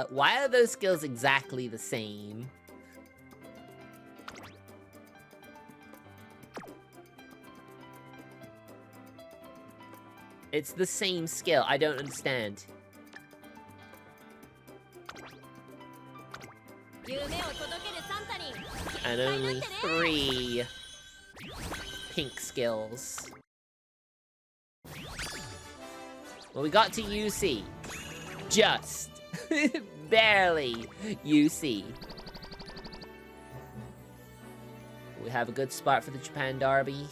Why are those skills exactly the same? It's the same skill. I don't understand. And only 3 pink skills. Well, we got to UC. Just. Barely UC. We have a good spot for the Japan Derby.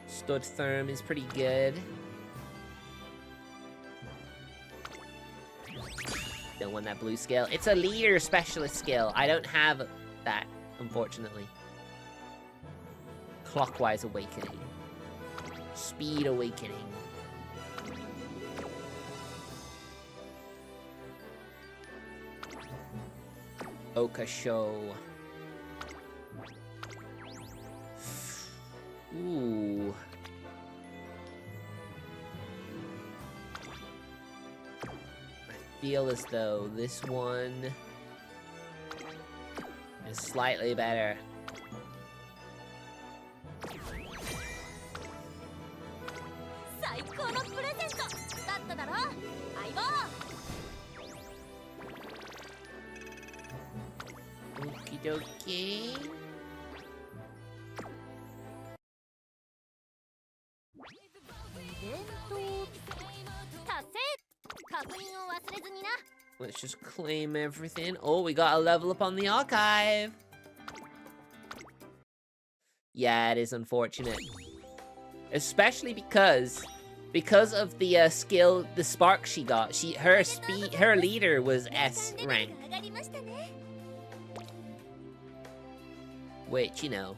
Stud Therm is pretty good. Don't want that blue skill. It's a leader specialist skill. I don't have that, unfortunately. Clockwise Awakening. Speed Awakening. Okasho. Ooh. I feel as though this one is slightly better. dokie. Let's just claim everything. Oh, we got a level up on the archive. Yeah, it is unfortunate. Especially because of the skill, the spark she got. Her leader was S rank. Which, you know,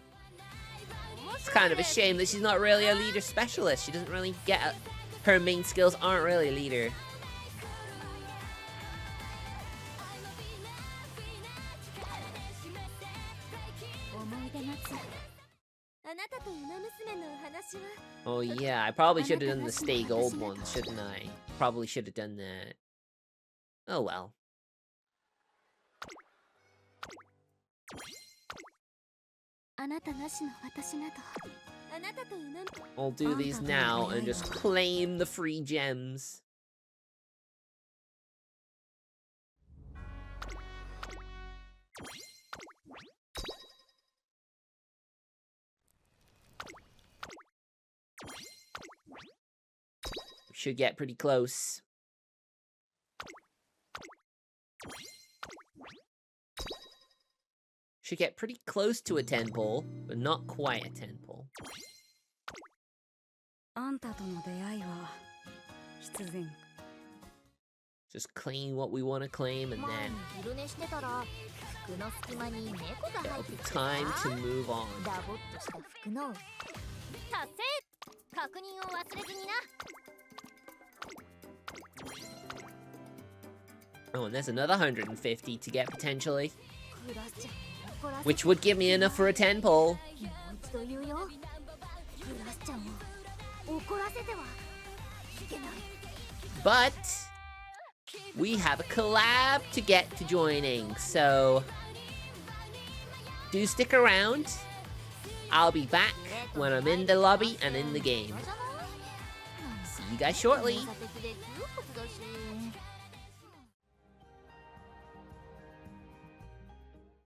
it's kind of a shame that she's not really a leader specialist. She doesn't really get her main skills aren't really a leader. Oh yeah, I probably should have done the stay gold one, shouldn't I? Probably should have done that. Oh well. I'll do these now and just claim the free gems. Should get pretty close. Should get pretty close to a 10 pole, but not quite a 10 pole. Just claim what we want to claim and then it'll be time to move on. Oh, and there's another 150 to get potentially. Which would give me enough for a 10 pole. But we have a collab to get to joining, so do stick around. I'll be back when I'm in the lobby and in the game. See you guys shortly.